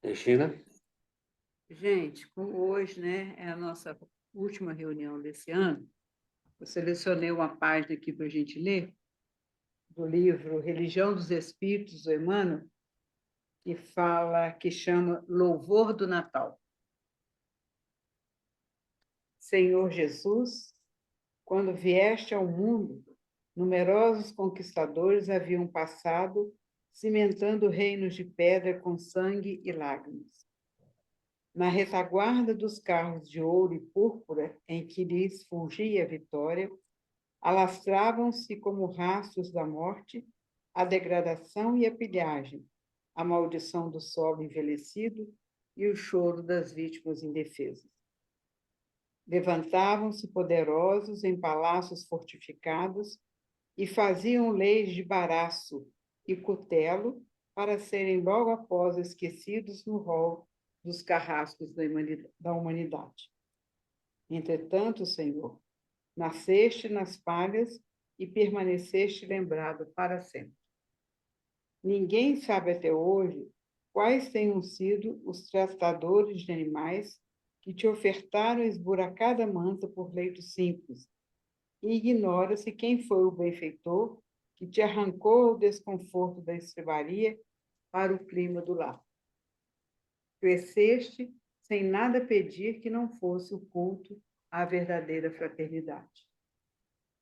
Regina? Gente, como hoje, né, é a nossa última reunião desse ano, eu selecionei uma página aqui para a gente ler, do livro Religião dos Espíritos, do Emmanuel, que chama Louvor do Natal. Senhor Jesus, quando vieste ao mundo, numerosos conquistadores haviam passado, cimentando reinos de pedra com sangue e lágrimas. Na retaguarda dos carros de ouro e púrpura, em que lhes fulgia a vitória, alastravam-se como rastros da morte a degradação e a pilhagem, a maldição do solo envelhecido e o choro das vítimas indefesas. Levantavam-se poderosos em palácios fortificados e faziam leis de baraço e cutelo para serem logo após esquecidos no rol dos carrascos da humanidade. Entretanto, Senhor, nasceste nas palhas e permaneceste lembrado para sempre. Ninguém sabe até hoje quais tenham sido os tratadores de animais que te ofertaram esburacada manta por leito simples, e ignora-se quem foi o benfeitor que te arrancou o desconforto da estrebaria para o clima do lar. Cresceste sem nada pedir que não fosse o culto à verdadeira fraternidade.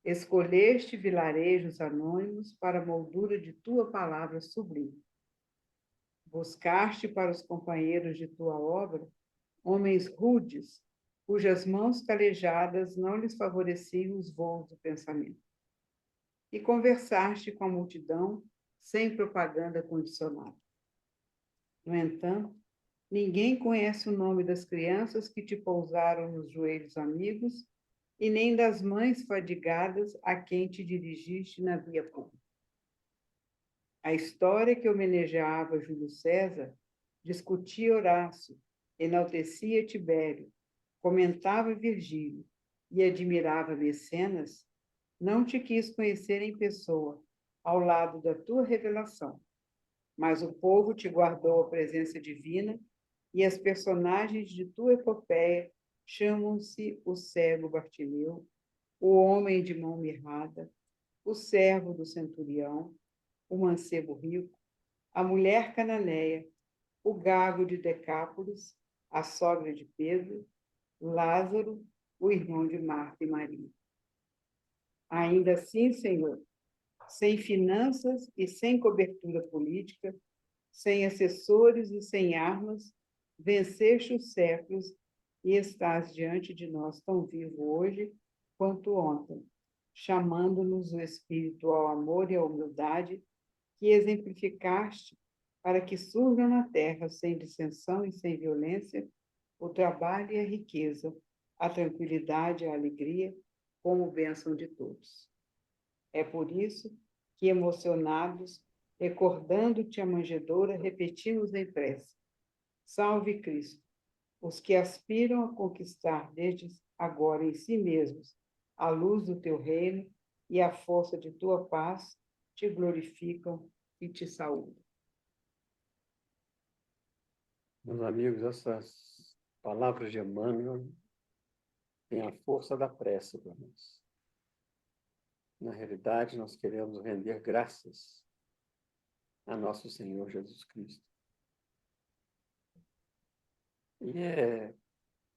Escolheste vilarejos anônimos para a moldura de tua palavra sublime. Buscaste para os companheiros de tua obra homens rudes, cujas mãos calejadas não lhes favoreciam os voos do pensamento. E conversaste com a multidão sem propaganda condicionada. No entanto, ninguém conhece o nome das crianças que te pousaram nos joelhos amigos e nem das mães fadigadas a quem te dirigiste na via pública. A história que homenageava Júlio César discutia Horácio, enaltecia Tibério, comentava Virgílio e admirava Mecenas, não te quis conhecer em pessoa, ao lado da tua revelação, mas o povo te guardou a presença divina e as personagens de tua epopeia chamam-se o cego Bartimeu, o homem de mão mirrada, o servo do centurião, o mancebo rico, a mulher cananeia, o gago de Decápolis, a sogra de Pedro, Lázaro, o irmão de Marta e Maria. Ainda assim, Senhor, sem finanças e sem cobertura política, sem assessores e sem armas, venceste os séculos e estás diante de nós tão vivo hoje quanto ontem, chamando-nos o Espírito ao amor e à humildade que exemplificaste para que surja na terra, sem dissensão e sem violência, o trabalho e a riqueza, a tranquilidade e a alegria, como bênção de todos. É por isso que, emocionados, recordando-te a manjedoura, repetimos em prece: Salve Cristo! Os que aspiram a conquistar desde agora em si mesmos a luz do teu reino e a força de tua paz, te glorificam e te saúdam. Meus amigos, essas palavras de Emmanuel têm a força da prece para nós. Na realidade, nós queremos render graças a nosso Senhor Jesus Cristo. E é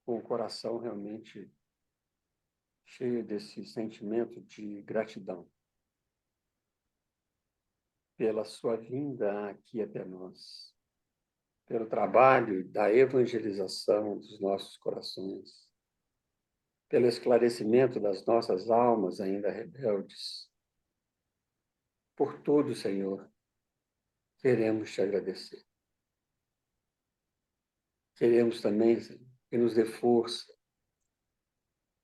com o coração realmente cheio desse sentimento de gratidão pela sua vinda aqui até nós, pelo trabalho da evangelização dos nossos corações, pelo esclarecimento das nossas almas ainda rebeldes. Por tudo, Senhor, queremos te agradecer. Queremos também, Senhor, que nos dê força,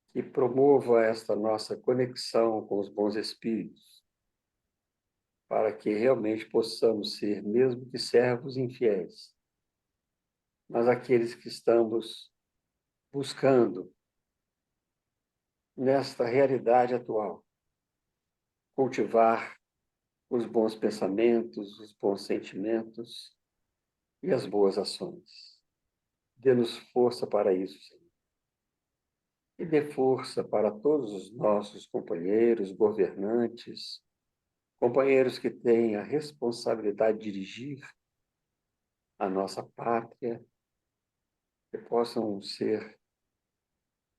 que promova esta nossa conexão com os bons espíritos, para que realmente possamos ser, mesmo que servos infiéis, mas aqueles que estamos buscando nesta realidade atual, cultivar os bons pensamentos, os bons sentimentos e as boas ações. Dê-nos força para isso, Senhor. E dê força para todos os nossos companheiros, governantes, companheiros que têm a responsabilidade de dirigir a nossa pátria, que possam ser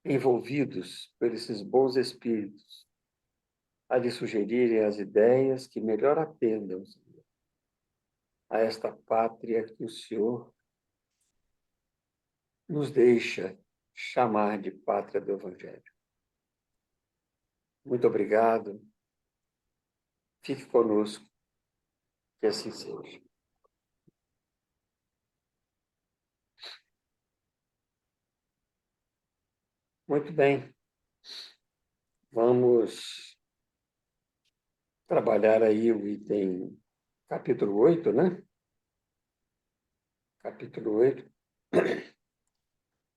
envolvidos por esses bons espíritos, a lhe sugerirem as ideias que melhor atendam, Senhor, a esta pátria que o Senhor nos deixa chamar de pátria do Evangelho. Muito obrigado. Fique conosco, que assim seja. Muito bem. Vamos trabalhar aí o item capítulo 8, né? Capítulo 8.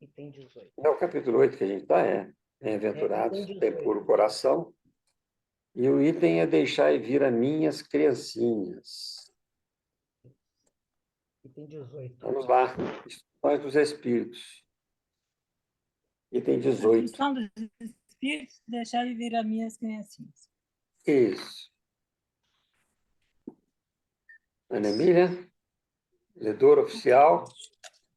Item 18. É o capítulo 8 que a gente está, Bem-aventurados, item tem 18. puro coração. E o item é deixar vir a minhas criancinhas. Item 18. Vamos lá. Instruções dos Espíritos. Item A 18. instrução dos espíritos, deixar de vir as minhas criancinhas. Isso. Ana Emília, ledora oficial.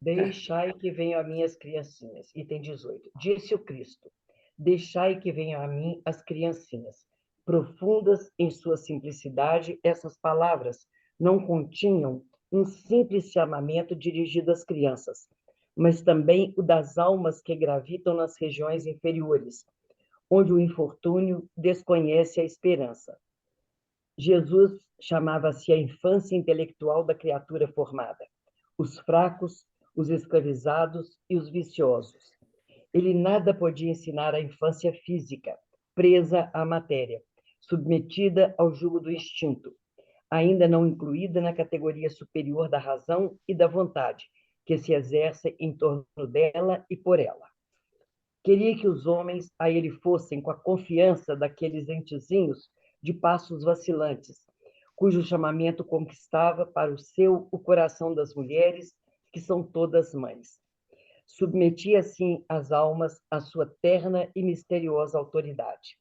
Deixai que venham a mim as criancinhas. Item 18. Disse o Cristo: deixai que venham a mim as criancinhas. Profundas em sua simplicidade, essas palavras não continham um simples chamamento dirigido às crianças, mas também o das almas que gravitam nas regiões inferiores, onde o infortúnio desconhece a esperança. Jesus chamava-se a infância intelectual da criatura formada, os fracos, os escravizados e os viciosos. Ele nada podia ensinar à infância física, presa à matéria, submetida ao jugo do instinto, ainda não incluída na categoria superior da razão e da vontade, que se exerce em torno dela e por ela. Queria que os homens a ele fossem com a confiança daqueles entezinhos de passos vacilantes, cujo chamamento conquistava para o seu o coração das mulheres, que são todas mães. Submetia, assim, as almas à sua terna e misteriosa autoridade.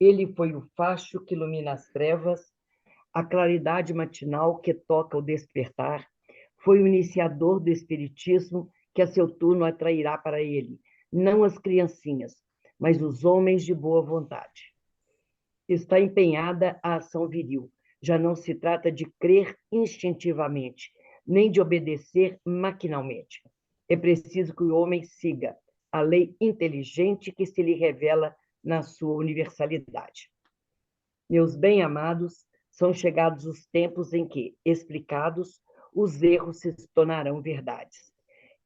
Ele foi o facho que ilumina as trevas, a claridade matinal que toca o despertar, foi o iniciador do espiritismo que a seu turno atrairá para ele, não as criancinhas, mas os homens de boa vontade. Está empenhada a ação viril. Já não se trata de crer instintivamente, nem de obedecer maquinalmente. É preciso que o homem siga a lei inteligente que se lhe revela na sua universalidade. Meus bem-amados, são chegados os tempos em que, explicados, os erros se tornarão verdades.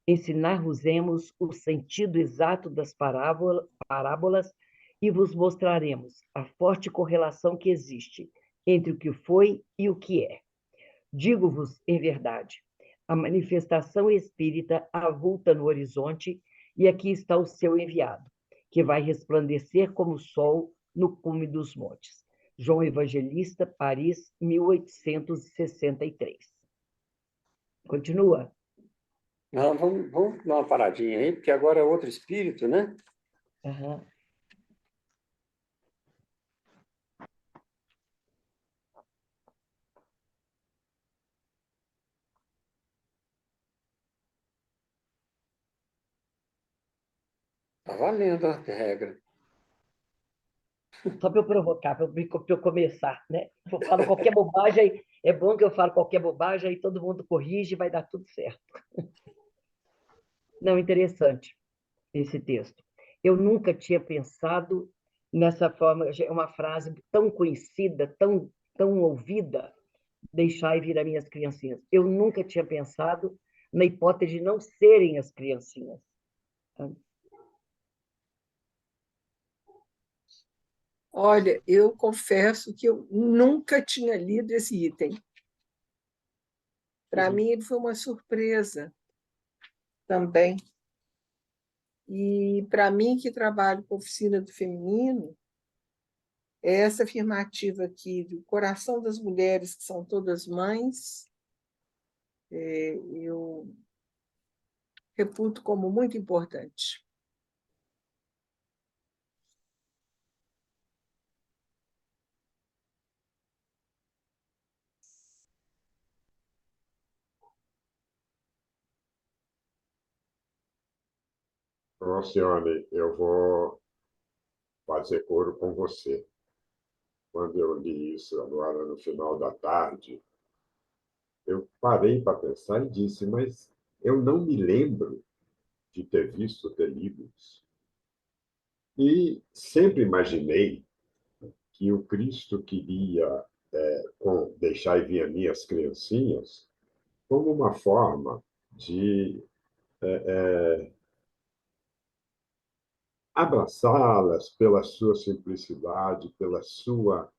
Ensinar-vos-emos o sentido exato das parábolas e vos mostraremos a forte correlação que existe entre o que foi e o que é. Digo-vos, em verdade, a manifestação espírita avulta no horizonte e aqui está o seu enviado, que vai resplandecer como o sol no cume dos montes. João Evangelista, Paris, 1863. Continua. Não, vamos dar uma paradinha aí, porque agora é outro espírito, né? Uhum. Está valendo a regra. Só para eu provocar, para eu começar, né? Eu falo qualquer bobagem, é bom que eu falo qualquer bobagem, aí todo mundo corrige e vai dar tudo certo. Não, interessante esse texto. Eu nunca tinha pensado nessa forma, é uma frase tão conhecida, tão ouvida, deixai vir as minhas criancinhas. Eu nunca tinha pensado na hipótese de não serem as criancinhas. Olha, eu confesso que eu nunca tinha lido esse item. Para mim, ele foi uma surpresa também. E para mim, que trabalho com oficina do feminino, essa afirmativa aqui do coração das mulheres, que são todas mães, eu reputo como muito importante. Alcione, eu vou fazer coro com você. Quando eu li isso agora no final da tarde, eu parei para pensar e disse, mas eu não me lembro de ter visto, ter lido isso. E sempre imaginei que o Cristo queria deixar e vir a mim as criancinhas como uma forma de abraçá-las pela sua simplicidade, pela sua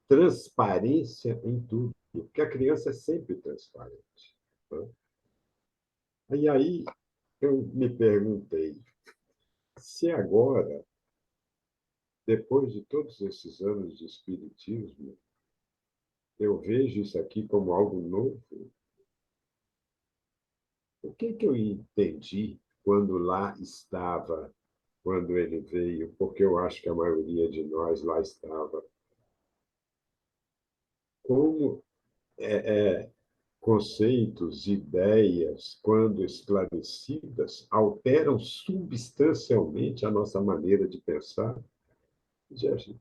transparência em tudo, porque a criança é sempre transparente. Né? E aí eu me perguntei, se agora, depois de todos esses anos de espiritismo, eu vejo isso aqui como algo novo, o que eu entendi quando lá estava, quando ele veio? Porque eu acho que a maioria de nós lá estava. Como conceitos, ideias, quando esclarecidas, alteram substancialmente a nossa maneira de pensar. Gente,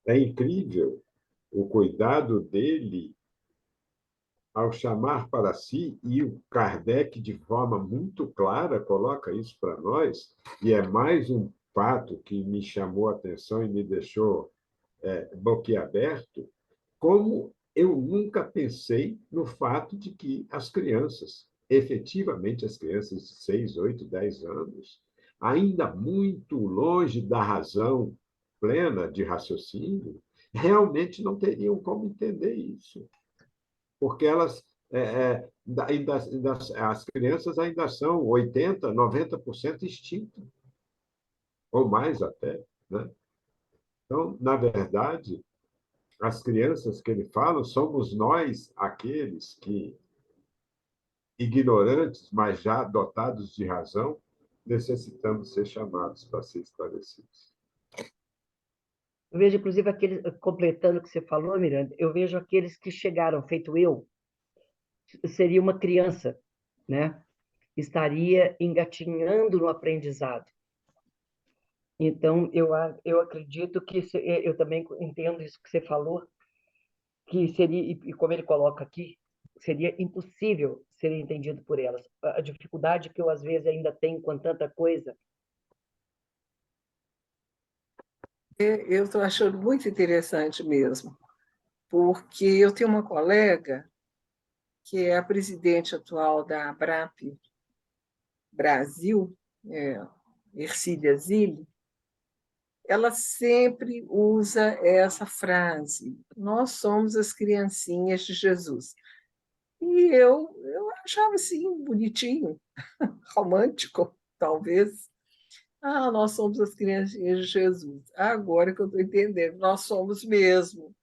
é incrível o cuidado dele ao chamar para si, e o Kardec, de forma muito clara, coloca isso para nós, e é mais um fato que me chamou a atenção e me deixou boquiaberto, como eu nunca pensei no fato de que as crianças, efetivamente as crianças de 6, 8, 10 anos, ainda muito longe da razão plena de raciocínio, realmente não teriam como entender isso, porque elas as crianças ainda são 80, 90% extintas, ou mais até. Né? Então, na verdade, as crianças que ele fala somos nós, aqueles que, ignorantes, mas já dotados de razão, necessitamos ser chamados para ser esclarecidos. Eu vejo, inclusive, aqueles, completando o que você falou, Miranda, eu vejo aqueles que chegaram, feito eu, seria uma criança, né? Estaria engatinhando no aprendizado. Então, eu acredito que, eu também entendo isso que você falou, que seria, e como ele coloca aqui, seria impossível ser entendido por elas. A dificuldade que eu, às vezes, ainda tenho com tanta coisa. Eu estou achando muito interessante mesmo, porque eu tenho uma colega que é a presidente atual da ABRAP Brasil, Ercília Zilli. Ela sempre usa essa frase: nós somos as criancinhas de Jesus. E eu achava assim, bonitinho, romântico, talvez. Ah, nós somos as criancinhas de Jesus. Agora que eu estou entendendo, nós somos mesmo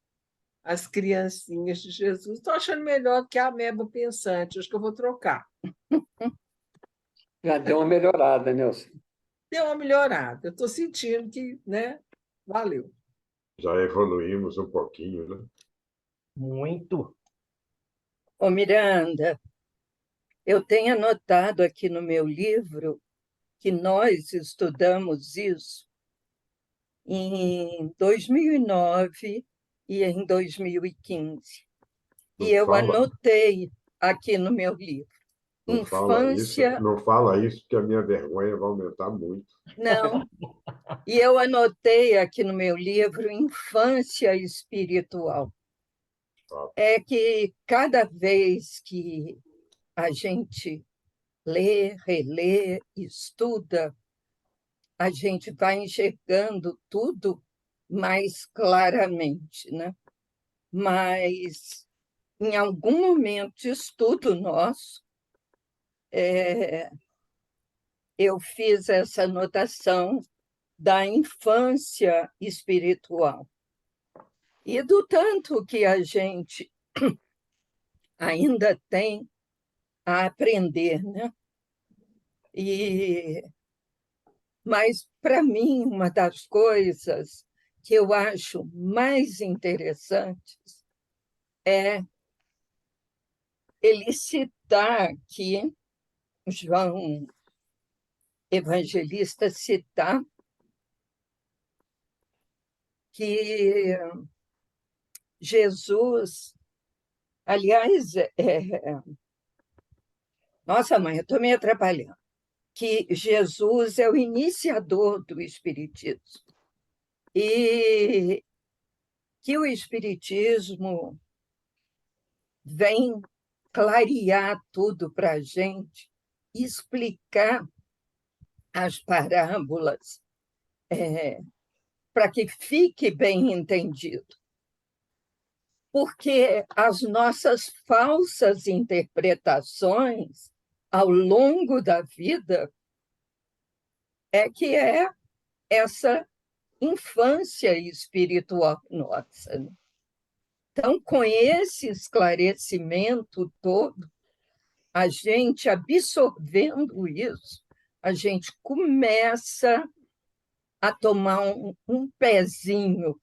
as criancinhas de Jesus. Estou achando melhor que a ameba pensante, acho que eu vou trocar. Já deu uma melhorada, Nelson. Deu uma melhorada, eu estou sentindo que, né? Valeu. Já evoluímos um pouquinho, né? Muito. Ô, Miranda, eu tenho anotado aqui no meu livro que nós estudamos isso em 2009 e em 2015. E eu anotei aqui no meu livro. Infância... Não fala isso, porque a minha vergonha vai aumentar muito. Não. E eu anotei aqui no meu livro infância espiritual. É que cada vez que a gente lê, relê, estuda, a gente vai enxergando tudo mais claramente, né? Mas, em algum momento de estudo nosso, eu fiz essa anotação da infância espiritual. E do tanto que a gente ainda tem a aprender, né? Mas, para mim, uma das coisas que eu acho mais interessantes é ele citar aqui, João Evangelista citar que Jesus, aliás, nossa, mãe, eu estou me atrapalhando, que Jesus é o iniciador do Espiritismo e que o Espiritismo vem clarear tudo para a gente, explicar as parábolas para que fique bem entendido. Porque as nossas falsas interpretações ao longo da vida que é essa infância espiritual nossa. Então, com esse esclarecimento todo, a gente absorvendo isso, a gente começa a tomar um pezinho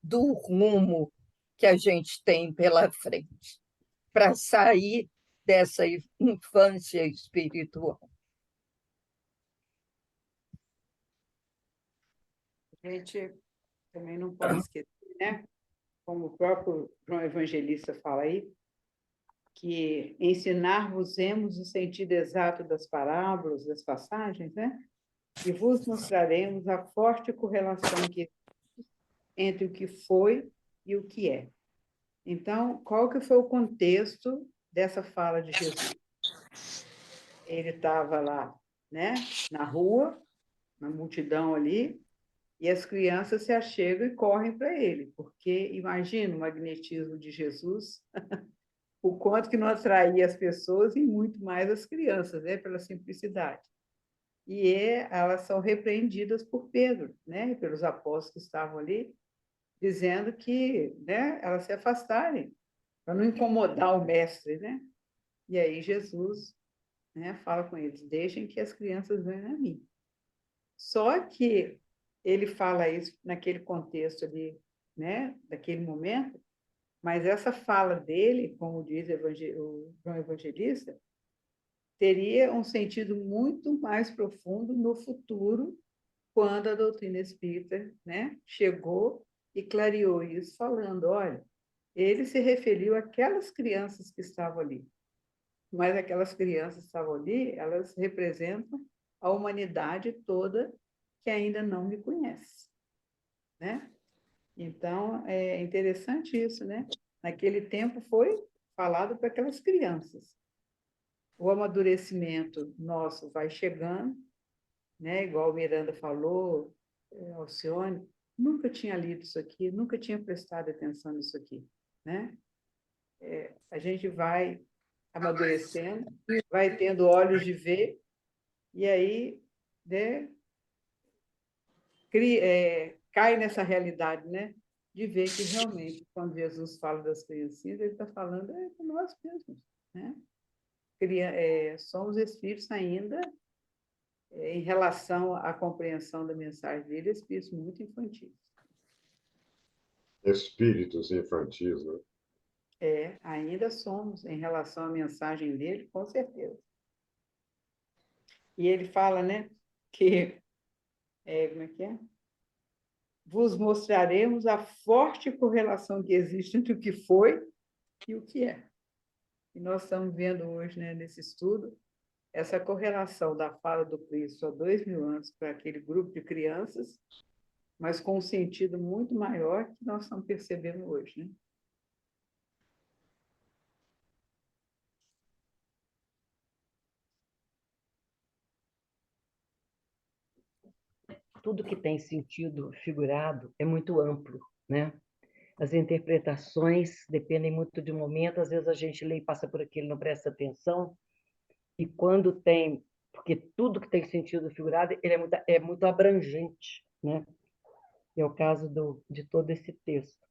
do rumo que a gente tem pela frente, para sair dessa infância espiritual. A gente também não pode esquecer, né? Como o próprio João Evangelista fala aí, que ensinar-vos-emos o sentido exato das parábolas, das passagens, né? E vos mostraremos a forte correlação que existe entre o que foi e o que é. Então, qual que foi o contexto dessa fala de Jesus? Ele estava lá, né, na rua, na multidão ali, e as crianças se achegam e correm para ele, porque imagina o magnetismo de Jesus, o quanto que não atraía as pessoas e muito mais as crianças, né, pela simplicidade. E elas são repreendidas por Pedro, né, pelos apóstolos que estavam ali, dizendo que, né, elas se afastarem, para não incomodar o mestre, né? E aí Jesus, né, fala com eles: deixem que as crianças venham a mim. Só que ele fala isso naquele contexto ali, né, daquele momento, mas essa fala dele, como diz o João Evangelista, teria um sentido muito mais profundo no futuro, quando a doutrina espírita, né, chegou e clareou isso, falando: olha, ele se referiu àquelas crianças que estavam ali, mas aquelas crianças que estavam ali, elas representam a humanidade toda que ainda não me conhece, né? Então, é interessante isso, né? Naquele tempo foi falado para aquelas crianças. O amadurecimento nosso vai chegando, né? Igual o Miranda falou, Alcione, nunca tinha lido isso aqui, nunca tinha prestado atenção nisso aqui, né? A gente vai amadurecendo, vai tendo olhos de ver, e aí, né, cai nessa realidade, né? De ver que realmente, quando Jesus fala das criancinhas, ele está falando com nós mesmos, né? Somos espíritos ainda, em relação à compreensão da mensagem dele, espíritos muito infantis. Espíritos infantis, né? Ainda somos, em relação à mensagem dele, com certeza. E ele fala, né, que, como é que é? Vos mostraremos a forte correlação que existe entre o que foi e o que é. E nós estamos vendo hoje, né, nesse estudo, essa correlação da fala do Cristo há 2000 anos para aquele grupo de crianças, mas com um sentido muito maior que nós estamos percebendo hoje, né? Tudo que tem sentido figurado é muito amplo, né? As interpretações dependem muito de momento, às vezes a gente lê e passa por aquilo, não presta atenção, e quando tem, porque tudo que tem sentido figurado, ele é muito abrangente, né? É o caso de todo esse texto.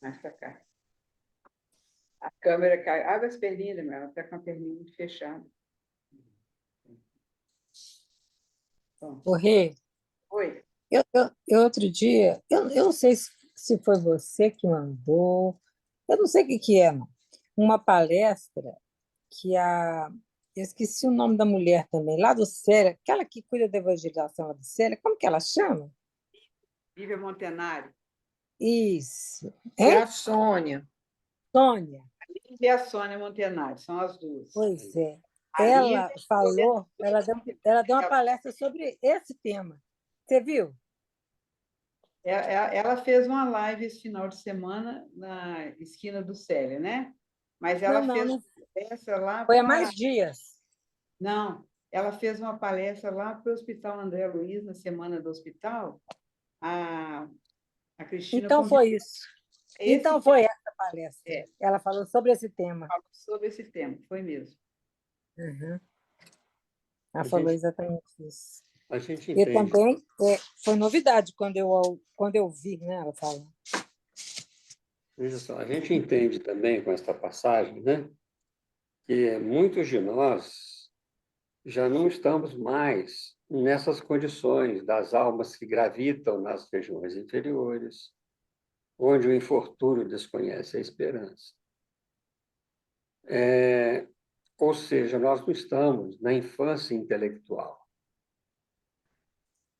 Mais para cá. A câmera cai. Abre as perninhas, ela está com a perninha muito fechada. Bom. O Rê, Oi. outro dia, eu não sei se foi você que mandou, eu não sei o que que é, não. Uma palestra que eu esqueci o nome da mulher também, lá do Célia, aquela que cuida da evangelização lá do Célia, como que ela chama? Vivian Montenari. Isso. E Hein? a Sônia. Sônia. E a Sônia Montenari, são as duas. Pois é. A Ela Lívia- falou, ela deu uma palestra sobre esse tema. Você viu? Ela fez uma live esse final de semana na esquina do Célia, né? Mas ela Não, fez não, uma palestra lá foi há para... mais dias. Não, ela fez uma palestra lá para o Hospital André Luiz, na Semana do Hospital. A Cristina Então convidou foi isso. Então esse foi essa palestra. É. Ela falou sobre esse tema. sobre esse tema, foi mesmo. Uhum. Ela A falou gente- exatamente isso. A gente E entende. também foi novidade quando eu vi, né, ela falando. Veja só, a gente entende também com esta passagem, né, que muitos de nós já não estamos mais nessas condições das almas que gravitam nas regiões inferiores, onde o infortúnio desconhece a esperança. Ou seja, nós não estamos na infância intelectual.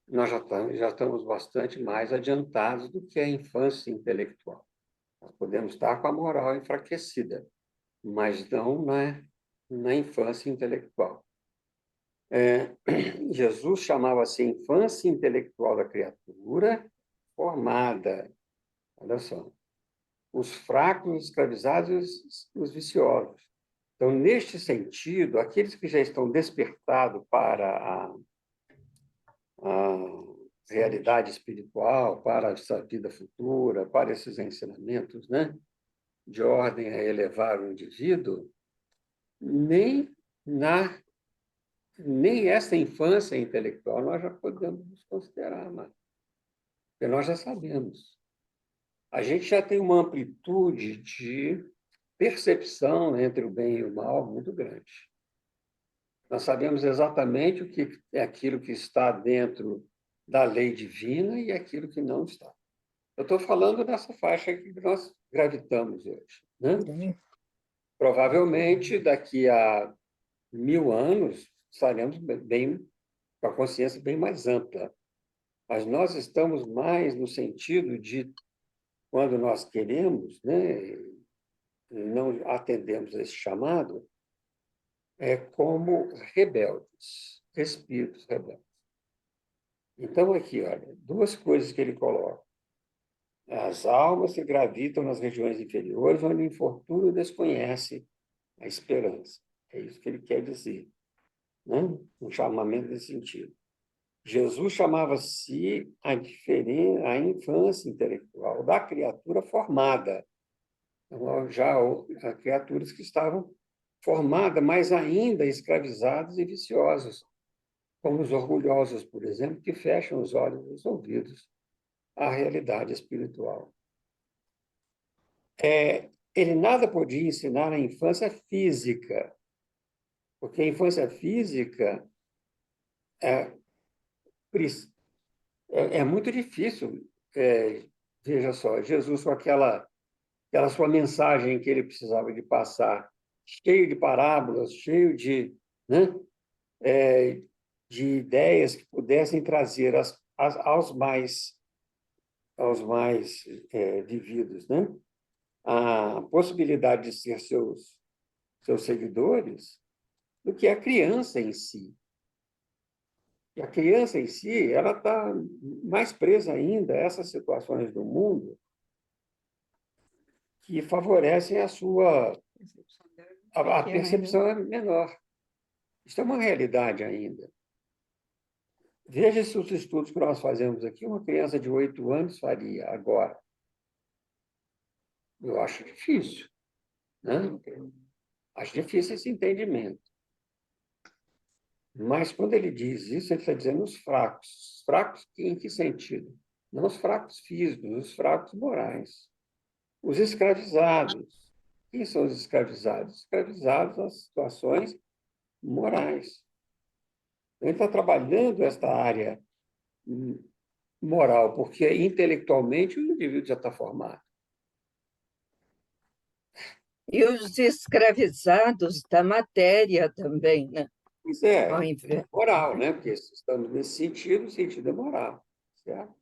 Nós já estamos bastante mais adiantados do que a infância intelectual. Nós podemos estar com a moral enfraquecida, mas não na infância intelectual. Jesus chamava-se infância intelectual da criatura formada. Olha só. Os fracos, os escravizados e os viciosos. Então, neste sentido, aqueles que já estão despertados para a realidade espiritual, para essa vida futura, para esses ensinamentos, né, de ordem a elevar o indivíduo, nem essa infância intelectual nós já podemos nos considerar mais, porque nós já sabemos. A gente já tem uma amplitude de percepção entre o bem e o mal muito grande. Nós sabemos exatamente o que é aquilo que está dentro da lei divina e aquilo que não está. Eu estou falando dessa faixa que nós gravitamos hoje, né? Provavelmente, daqui a 1000 anos, estaremos bem com a consciência bem mais ampla. Mas nós estamos mais no sentido de, quando nós queremos, né, e não atendemos a esse chamado, como rebeldes, espíritos rebeldes. Então, aqui, olha, duas coisas que ele coloca. As almas que gravitam nas regiões inferiores, onde o infortúnio desconhece a esperança. É isso que ele quer dizer, né? Um chamamento nesse sentido. Jesus chamava-se a infância intelectual da criatura formada. Então, já há criaturas que estavam formadas, mas ainda escravizadas e viciosas, como os orgulhosos, por exemplo, que fecham os olhos e os ouvidos à realidade espiritual. Ele nada podia ensinar a infância física, porque a infância física é muito difícil. Veja só, Jesus com aquela sua mensagem que ele precisava de passar, cheio de parábolas, cheio de, né, de ideias que pudessem trazer aos mais vividos, né, a possibilidade de ser seus seguidores, do que a criança em si. E a criança em si, ela está mais presa ainda a essas situações do mundo que favorecem a percepção é menor. Isso é uma realidade ainda. Veja se os estudos que nós fazemos aqui, uma criança de 8 anos faria agora. Eu acho difícil, né? Acho difícil esse entendimento. Mas, quando ele diz isso, ele está dizendo os fracos. Os fracos em que sentido? Não os fracos físicos, os fracos morais. Os escravizados. Quem são os escravizados? Escravizados às situações morais. Ele está trabalhando esta área moral, porque intelectualmente o indivíduo já está formado. E os escravizados da matéria também, né? Isso é Ao invés. moral, né? Porque estamos nesse sentido, o sentido é moral. Certo?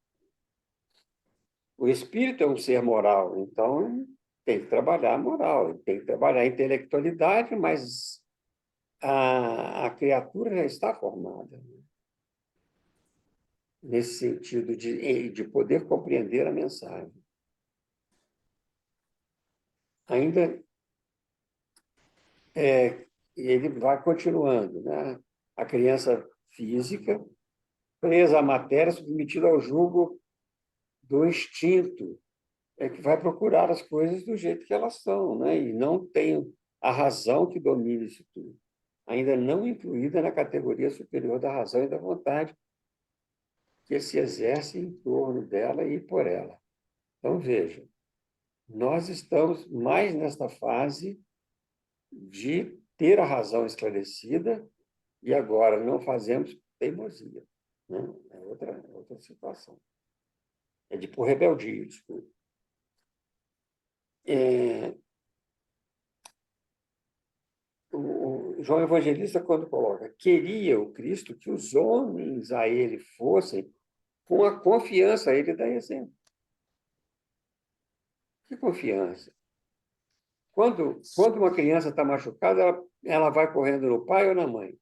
O espírito é um ser moral, então tem que trabalhar a moral, tem que trabalhar a intelectualidade, mas a criatura já está formada, né? Nesse sentido de poder compreender a mensagem. Ainda ele vai continuando, né? A criança física, presa à matéria, submetida ao jugo do instinto, é que vai procurar as coisas do jeito que elas são, né? E não tem a razão que domine isso tudo. Ainda não incluída na categoria superior da razão e da vontade que se exerce em torno dela e por ela. Então, veja, nós estamos mais nesta fase de ter a razão esclarecida e agora não fazemos teimosia, né? É outra situação. É de por rebeldia, desculpa. O João Evangelista, quando coloca, queria o Cristo que os homens a ele fossem com a confiança, ele dá exemplo. Que confiança? Quando uma criança está machucada, ela vai correndo no pai ou na mãe?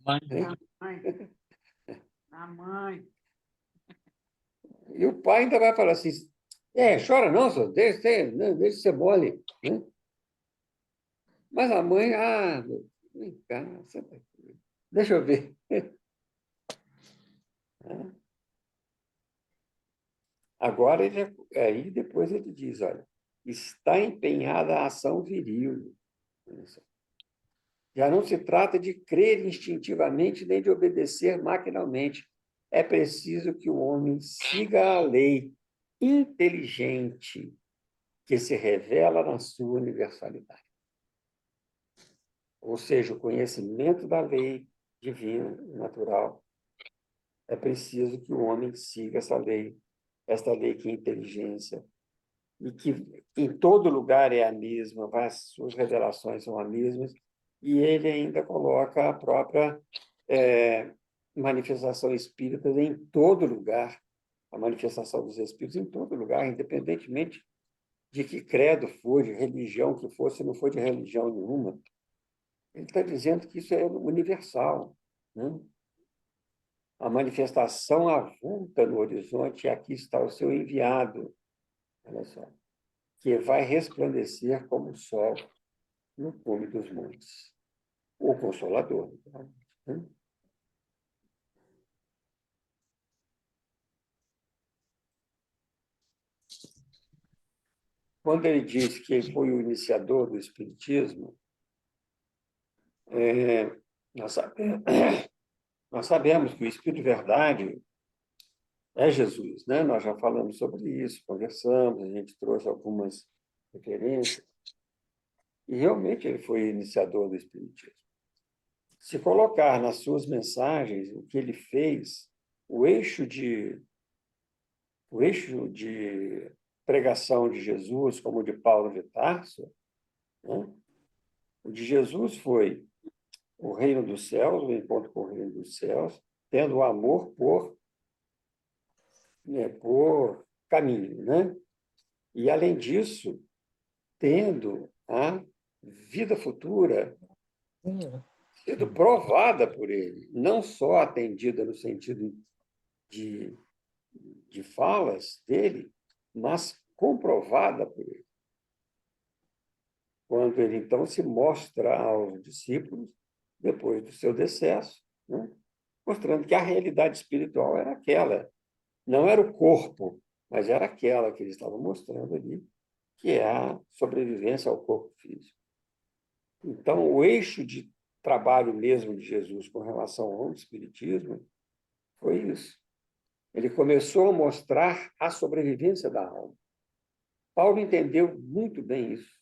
Mãe. Hein? A mãe. E o pai ainda vai falar assim, chora não, senhor, deixa ser mole. Né? Mas a mãe, vem cá, senta aqui. Deixa eu ver. Agora, aí depois ele diz, olha, está empenhada a ação viril. Já não se trata de crer instintivamente nem de obedecer maquinalmente. É preciso que o homem siga a lei inteligente que se revela na sua universalidade. Ou seja, o conhecimento da lei divina, natural. É preciso que o homem siga esta lei que é inteligência, e que em todo lugar é a mesma, as suas revelações são as mesmas, e ele ainda coloca a própria manifestação espírita em todo lugar, a manifestação dos espíritos em todo lugar, independentemente de que credo for, de religião que for, se não for de religião nenhuma. Ele está dizendo que isso é universal, né? A manifestação avulta no horizonte, e aqui está o seu enviado, olha só, que vai resplandecer como o sol no cume dos montes. O Consolador. Né? Quando ele diz que foi o iniciador do Espiritismo, nós sabemos que o Espírito de Verdade é Jesus, né? Nós já falamos sobre isso, conversamos, a gente trouxe algumas referências, e realmente ele foi iniciador do Espiritismo. Se colocar nas suas mensagens o que ele fez, o eixo de pregação de Jesus, como o de Paulo de Tarso, né? O de Jesus foi o reino dos céus, o encontro com o reino dos céus, tendo o amor por caminho, né? E, além disso, tendo a vida futura sido provada por ele, não só atendida no sentido de falas dele, mas comprovada por ele. Quando ele, então, se mostra aos discípulos, depois do seu decesso, né? Mostrando que a realidade espiritual era aquela, não era o corpo, mas era aquela que ele estava mostrando ali, que é a sobrevivência ao corpo físico. Então, o eixo de trabalho mesmo de Jesus com relação ao espiritismo foi isso. Ele começou a mostrar a sobrevivência da alma. Paulo entendeu muito bem isso.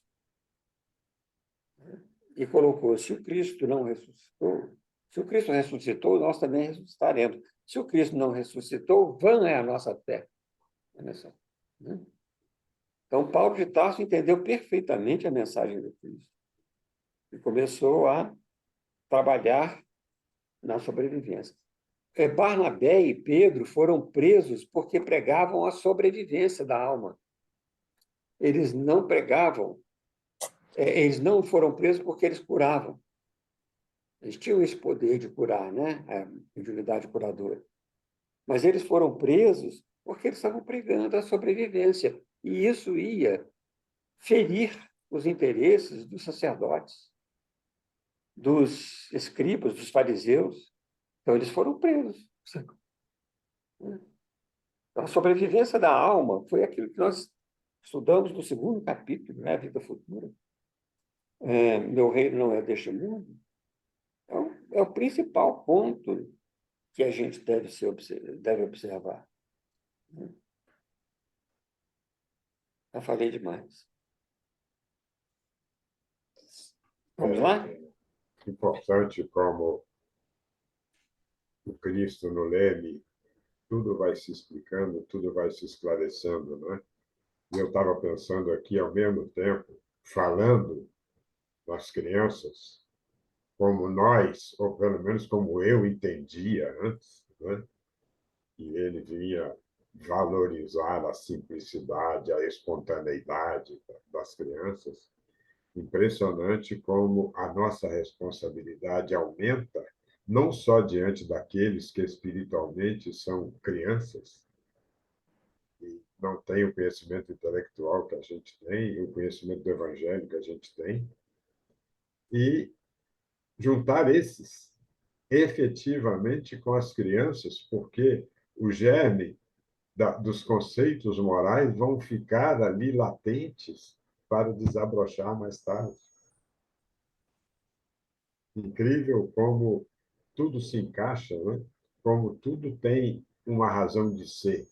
E colocou: se o Cristo não ressuscitou, se o Cristo ressuscitou, nós também ressuscitaremos. Se o Cristo não ressuscitou, vã é a nossa fé. Olha só, né? Então, Paulo de Tarso entendeu perfeitamente a mensagem do Cristo e começou a trabalhar na sobrevivência. Barnabé e Pedro foram presos porque pregavam a sobrevivência da alma. Eles não pregavam, eles não foram presos porque eles curavam. Eles tinham esse poder de curar, né? A mediunidade curadora. Mas eles foram presos porque eles estavam pregando a sobrevivência. E isso ia ferir os interesses dos sacerdotes, dos escribas, dos fariseus. Então, eles foram presos. A sobrevivência da alma foi aquilo que nós estudamos no segundo capítulo, né? A vida futura. Meu reino não é deste mundo. Então, é o principal ponto que a gente deve observar. Já falei demais. Vamos lá? Importante como o Cristo no leme, tudo vai se explicando, tudo vai se esclarecendo, né? E eu estava pensando aqui, ao mesmo tempo, falando das crianças, como nós, ou pelo menos como eu entendia antes, né? E ele vinha valorizar a simplicidade, a espontaneidade das crianças. Impressionante como a nossa responsabilidade aumenta, não só diante daqueles que espiritualmente são crianças e não têm o conhecimento intelectual que a gente tem, o conhecimento do evangelho que a gente tem, e juntar esses efetivamente com as crianças, porque o germe dos conceitos morais vão ficar ali latentes para desabrochar mais tarde. Incrível como tudo se encaixa, né? Como tudo tem uma razão de ser.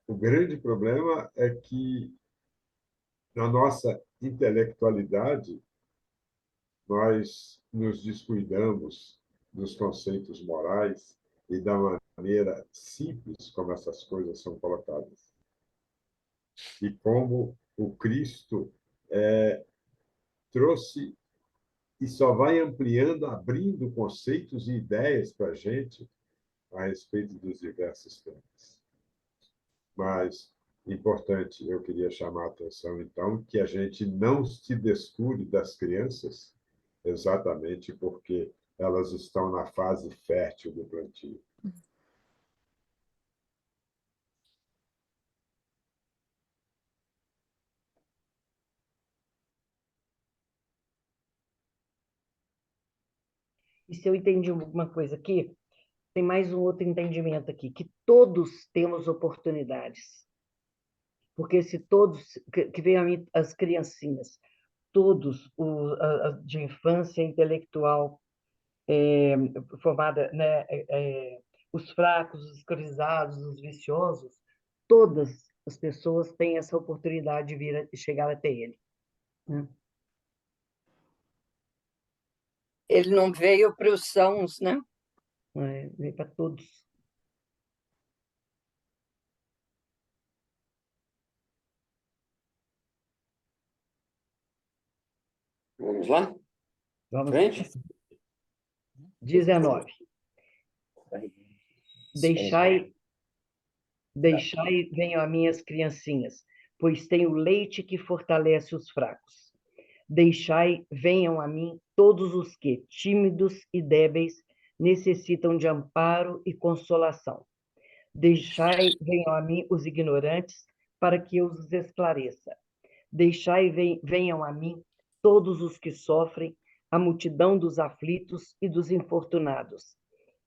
O grande problema é que, na nossa intelectualidade, nós nos descuidamos dos conceitos morais e da maneira simples como essas coisas são colocadas. E como o Cristo trouxe e só vai ampliando, abrindo conceitos e ideias para a gente a respeito dos diversos temas. Mas, importante, eu queria chamar a atenção, então, que a gente não se descure das crianças, exatamente porque elas estão na fase fértil do plantio. E se eu entendi alguma coisa aqui, tem mais um outro entendimento aqui, que todos temos oportunidades. Porque se todos, que venham a mim as criancinhas, todos de infância intelectual formada, né, os fracos, os escravizados, os viciosos, todas as pessoas têm essa oportunidade de vir e chegar até ele. Né? Ele não veio para os sãos, né? Veio para todos. Vamos lá? Vamos Frente? 19. Deixai venham a minhas criancinhas, pois tenho leite que fortalece os fracos. Deixai venham a mim todos os que, tímidos e débeis, necessitam de amparo e consolação. Deixai venham a mim os ignorantes, para que eu os esclareça. Deixai venham a mim todos os que sofrem, a multidão dos aflitos e dos infortunados.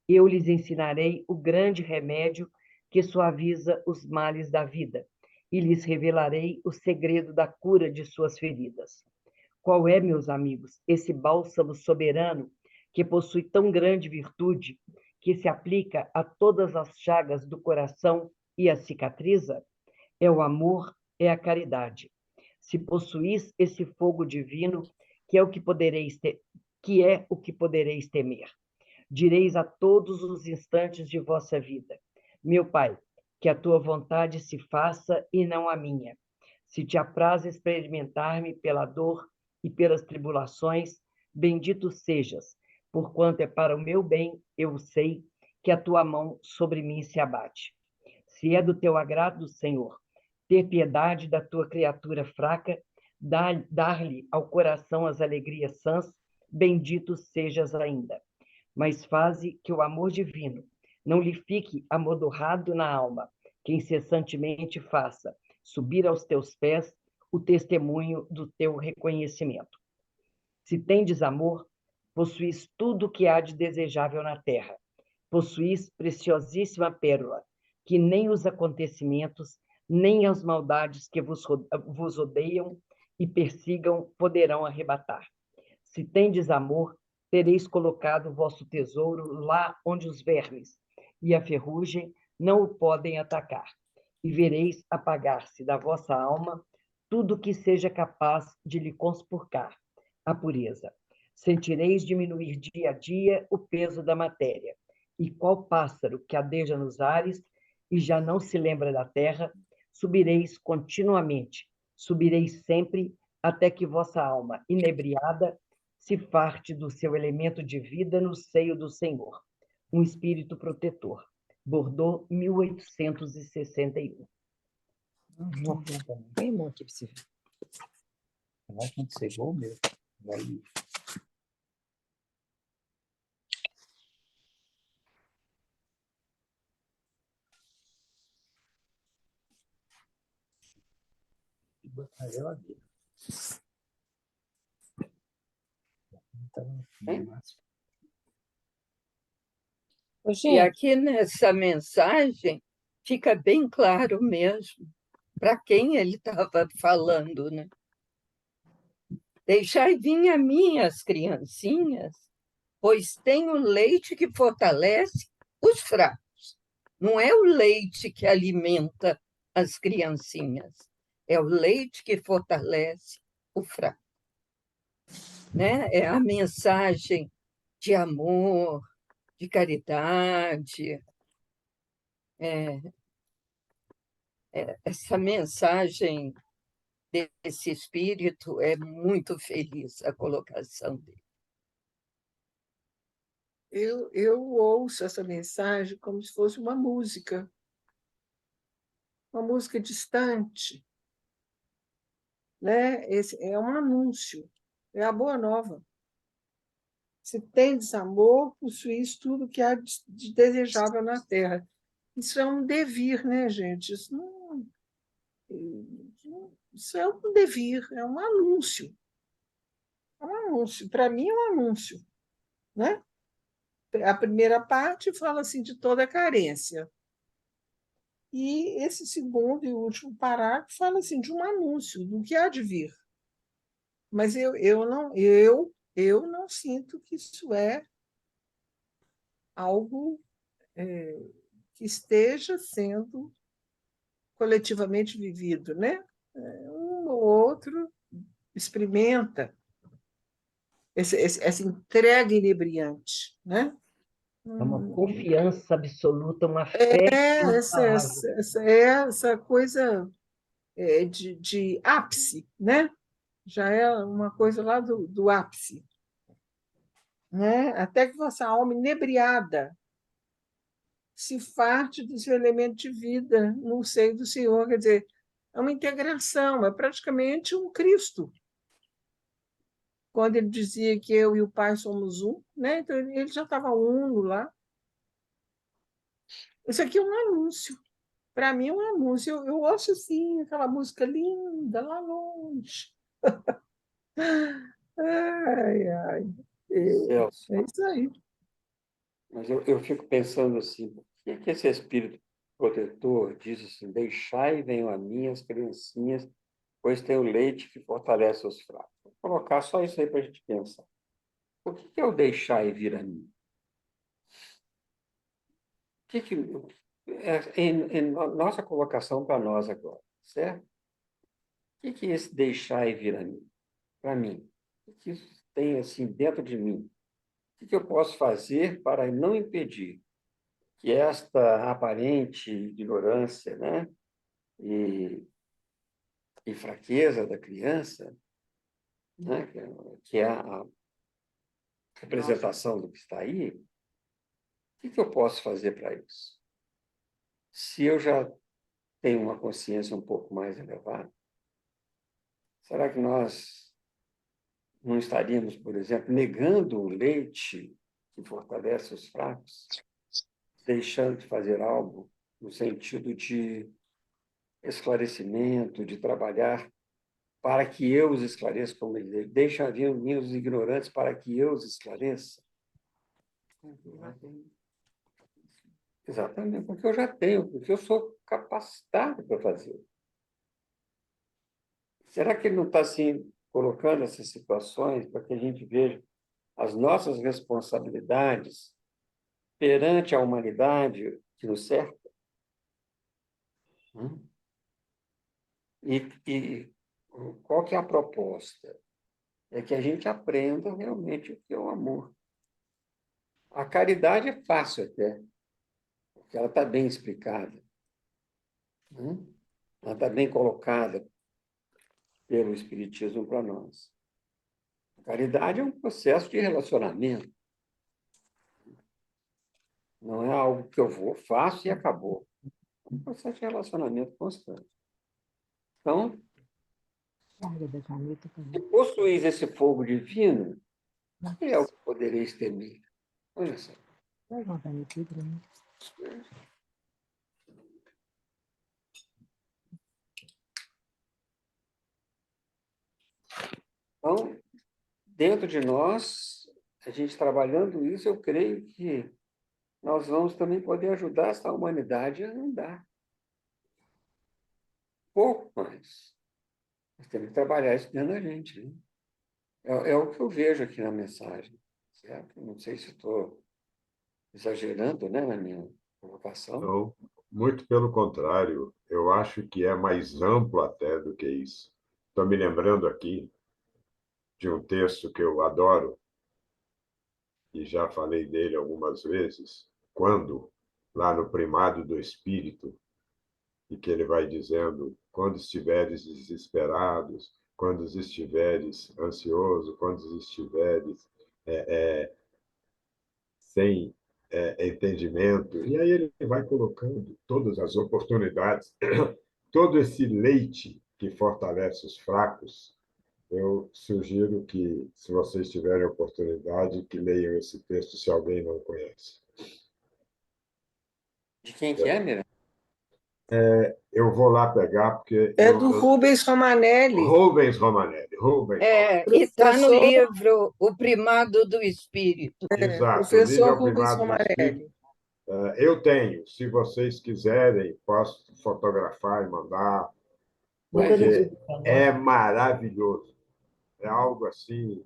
Eu lhes ensinarei o grande remédio que suaviza os males da vida, e lhes revelarei o segredo da cura de suas feridas. Qual é, meus amigos, esse bálsamo soberano que possui tão grande virtude, que se aplica a todas as chagas do coração e as cicatriza? É o amor, é a caridade. Se possuís esse fogo divino, que é o que podereis temer. Direis a todos os instantes de vossa vida: meu Pai, que a tua vontade se faça e não a minha. Se te apraz experimentar-me pela dor e pelas tribulações, bendito sejas, porquanto é para o meu bem, eu sei, que a tua mão sobre mim se abate. Se é do teu agrado, Senhor, ter piedade da tua criatura fraca, dar-lhe ao coração as alegrias sãs, bendito sejas ainda. Mas faze que o amor divino não lhe fique amodorrado na alma, que incessantemente faça subir aos teus pés o testemunho do teu reconhecimento. Se tendes amor, possuís tudo o que há de desejável na terra. Possuís preciosíssima pérola, que nem os acontecimentos, nem as maldades que vos odeiam e persigam poderão arrebatar. Se tendes amor, tereis colocado o vosso tesouro lá onde os vermes e a ferrugem não o podem atacar, e vereis apagar-se da vossa alma tudo que seja capaz de lhe conspurcar a pureza. Sentireis diminuir dia a dia o peso da matéria, e qual pássaro que adeja nos ares e já não se lembra da terra, subireis continuamente, subireis sempre, até que vossa alma, inebriada, se farte do seu elemento de vida no seio do Senhor, um espírito protetor. Bordeaux, 1861. Bem bom aqui para você ver. Vai acontecer igual o meu. Vai. Botar geladeira. Então, Ô, E gente, aqui nessa mensagem fica bem claro mesmo para quem ele estava falando, né? Deixai vir a mim as criancinhas, pois tenho leite que fortalece os fracos. Não é o leite que alimenta as criancinhas, é o leite que fortalece o fraco. Né? É a mensagem de amor, de caridade. Essa mensagem desse espírito é muito feliz, a colocação dele. Eu ouço essa mensagem como se fosse uma música distante, né? Esse é um anúncio, é a boa nova. Se tendes amor, possuís tudo que há de desejável na terra. Isso é um devir, né, gente? Isso é um devir, é um anúncio. É um anúncio. Para mim, é um anúncio, né? A primeira parte fala assim de toda a carência. E esse segundo e último parágrafo fala assim de um anúncio do que há de vir. Mas eu não sinto que isso é algo que esteja sendo coletivamente vivido, né? Um ou outro experimenta essa entrega inebriante, né? É uma confiança absoluta, uma fé inabalável. Essa coisa de ápice, né? Já é uma coisa lá do ápice, né? Até que vossa alma inebriada se farte do seu elemento de vida no seio do Senhor. Quer dizer, é uma integração, é praticamente um Cristo. Quando ele dizia que eu e o Pai somos um, né? Então ele já estava uno lá. Isso aqui é um anúncio. Para mim, é um anúncio. Eu ouço assim, aquela música linda lá longe. Ai, ai. Celso, É isso aí. mas eu fico pensando assim, por que esse espírito protetor diz assim, deixai e venham a mim as criancinhas, pois tem o leite que fortalece os fracos. Vou colocar só isso aí para a gente pensar. Por que é o deixar e vir a mim? Que nossa colocação para nós agora, certo? que é esse deixar e vir a mim? Para mim, o que isso tem assim dentro de mim? O que eu posso fazer para não impedir que esta aparente ignorância, né, e fraqueza da criança, né, que é a representação do que está aí, o que eu posso fazer para isso? Se eu já tenho uma consciência um pouco mais elevada, será que nós não estaríamos, por exemplo, negando o leite que fortalece os fracos, deixando de fazer algo no sentido de esclarecimento, de trabalhar para que eu os esclareça, como ele diz, deixa vir os ignorantes para que eu os esclareça? Exatamente, porque eu já tenho, porque eu sou capacitado para fazer. Será que ele não está assim colocando essas situações para que a gente veja as nossas responsabilidades perante a humanidade que nos cerca? E qual que é a proposta? É que a gente aprenda realmente o que é o amor. A caridade é fácil até, porque ela está bem explicada, né? Ela está bem colocada pelo Espiritismo para nós. A caridade é um processo de relacionamento. Não é algo que eu vou, faço e acabou. É um processo de relacionamento constante. Então, se possuís esse fogo divino, o que é o que podereis temer? Olha só. Então, dentro de nós, a gente trabalhando isso, eu creio que nós vamos também poder ajudar essa humanidade a andar. Pouco mais. Nós temos que trabalhar isso dentro da gente, né? É o que eu vejo aqui na mensagem, certo? Não sei se estou exagerando, né, na minha colocação. Não, muito pelo contrário. Eu acho que é mais amplo até do que isso. Estou me lembrando aqui de um texto que eu adoro, e já falei dele algumas vezes, quando, lá no Primado do Espírito, e que ele vai dizendo: quando estiveres desesperados, quando estiveres ansioso, quando estiveres sem entendimento. E aí ele vai colocando todas as oportunidades, todo esse leite que fortalece os fracos. Eu sugiro que, se vocês tiverem oportunidade, que leiam esse texto, se alguém não conhece. De quem que é, Mira? Eu vou lá pegar, porque É do Rubens Romanelli, Rubens Romanelli. E está no professor, livro O Primado do Espírito. Exato, o livro é professor o Rubens Primado do Espírito. Romanelli. Eu tenho, se vocês quiserem, posso fotografar e mandar, porque é maravilhoso. É algo assim.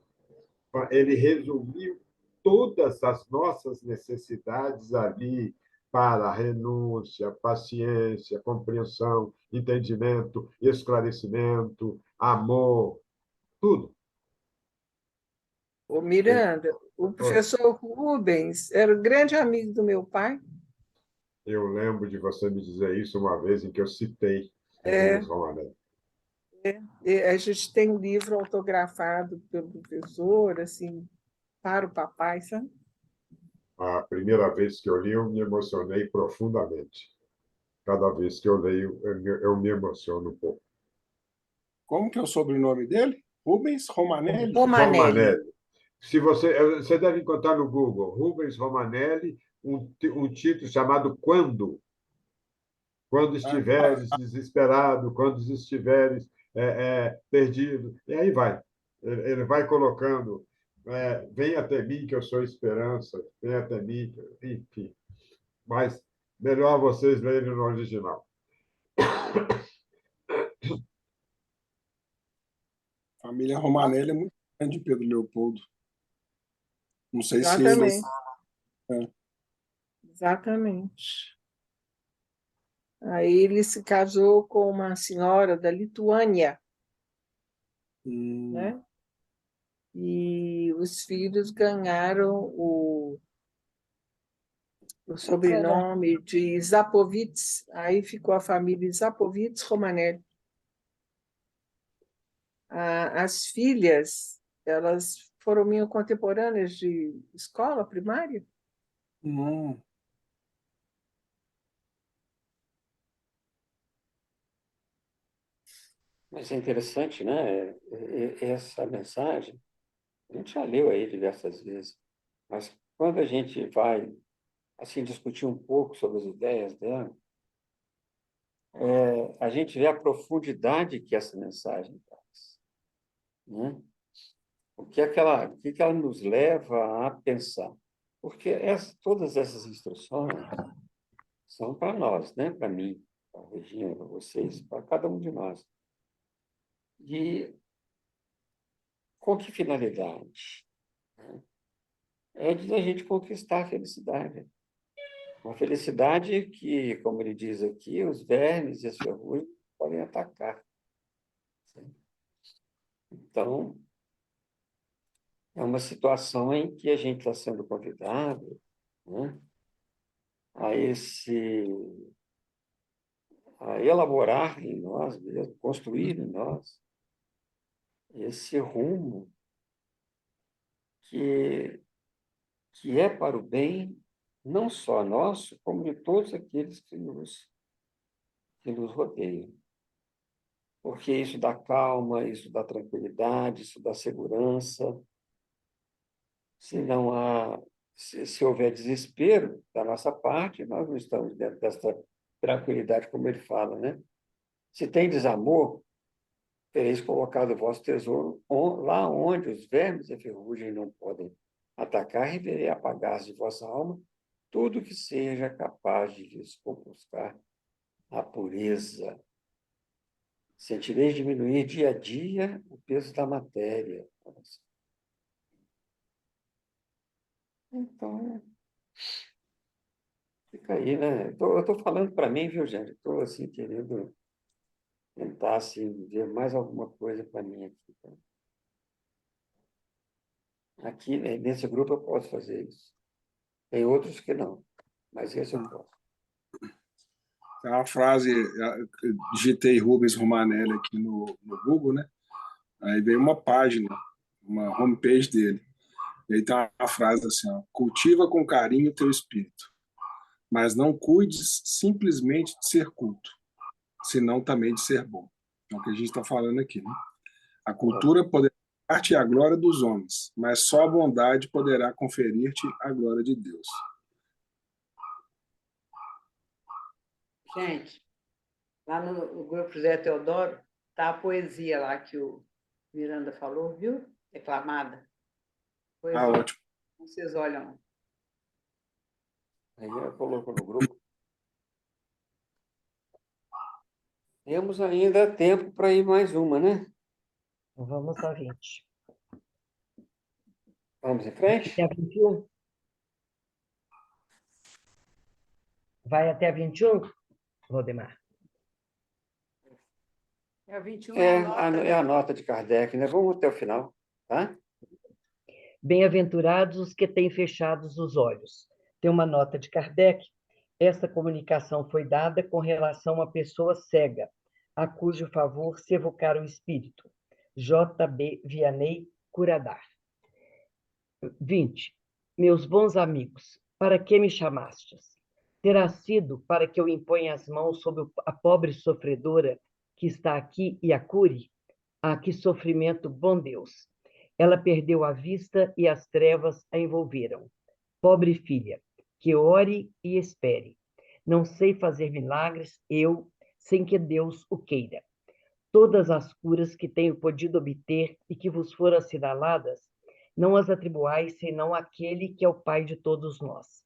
Ele resumiu todas as nossas necessidades ali para renúncia, paciência, compreensão, entendimento, esclarecimento, amor, tudo. Ô, Miranda, o professor Rubens era um grande amigo do meu pai. Eu lembro de você me dizer isso uma vez em que eu citei o É, Rubens Romanelli. e a gente tem um livro autografado pelo professor, assim, para o papai, sabe? A primeira vez que eu li, eu me emocionei profundamente. Cada vez que eu leio, eu me emociono um pouco. Como que é o sobrenome dele? Rubens Romanelli? Romanelli. Se você deve encontrar no Google Rubens Romanelli, um título chamado Quando? Quando estiveres desesperado, quando estiveres perdido. E aí vai. Ele vai colocando, venha até mim que eu sou esperança, venha até mim, enfim. Mas melhor vocês lerem no original. A família Romanelli é muito grande, Pedro Leopoldo. Não sei se ele... Exatamente. Exatamente. Aí ele se casou com uma senhora da Lituânia. né? E os filhos ganharam o sobrenome de Zapovitz, aí ficou a família Zapovitz Romanelli. As filhas, elas foram minhas contemporâneas de escola primária. Mas é interessante, né? Essa mensagem, a gente já leu aí diversas vezes, mas quando a gente vai assim discutir um pouco sobre as ideias dela, a gente vê a profundidade que essa mensagem traz, né? O que que ela nos leva a pensar? Porque todas essas instruções são para nós, né? Para mim, para a Regina, para vocês, para cada um de nós. E com que finalidade? É de a gente conquistar a felicidade. Uma felicidade que, como ele diz aqui, os vermes e as ferrugem podem atacar. Então, é uma situação em que a gente está sendo convidado, né, a elaborar em nós mesmo, construir em nós esse rumo que, que é para o bem não só nosso, como de todos aqueles que nos rodeiam. Porque isso dá calma, isso dá tranquilidade, isso dá segurança. Se houver desespero da nossa parte, nós não estamos dentro dessa tranquilidade, como ele fala, né? Se tem desamor, tereis colocado o vosso tesouro lá onde os vermes e a ferrugem não podem atacar, e verei apagar de vossa alma tudo que seja capaz de descompuscar a pureza. Sentireis diminuir dia a dia o peso da matéria. Então, fica aí, né? Eu estou falando para mim, viu, gente? Estou assim, querendo tentar assim, ver mais alguma coisa para mim aqui. Tá? Aqui, né, nesse grupo, eu posso fazer isso. Tem outros que não, mas esse eu posso. Tem uma frase, eu digitei Rubens Romanelli aqui no Google, né? Aí veio uma página, uma homepage dele. E aí tem uma frase assim, ó, cultiva com carinho o teu espírito, mas não cuides simplesmente de ser culto, senão também de ser bom. É o que a gente está falando aqui, né? A cultura poderá dar-te a glória dos homens, mas só a bondade poderá conferir-te a glória de Deus. Gente, lá no grupo José Teodoro, tá a poesia lá que o Miranda falou, viu? Declamada. Poesia. Ótimo. Vocês olham. Aí eu coloco no grupo. Temos ainda tempo para ir mais uma, né? Vamos a 20. Vamos em frente? Até a 21? Vai até a 21, Valdemar? É a 21 é a nota de Kardec, né? Vamos até o final, tá? Bem-aventurados os que têm fechados os olhos. Tem uma nota de Kardec. Esta comunicação foi dada com relação a pessoa cega, a cujo favor se evocar o espírito. J.B. Vianney Curadar. 20. Meus bons amigos, para que me chamastes? Terá sido para que eu imponha as mãos sobre a pobre sofredora que está aqui e a cure? Ah, que sofrimento, bom Deus! Ela perdeu a vista e as trevas a envolveram. Pobre filha, que ore e espere. Não sei fazer milagres, eu, sem que Deus o queira. Todas as curas que tenho podido obter e que vos foram assinaladas, não as atribuais senão àquele que é o Pai de todos nós.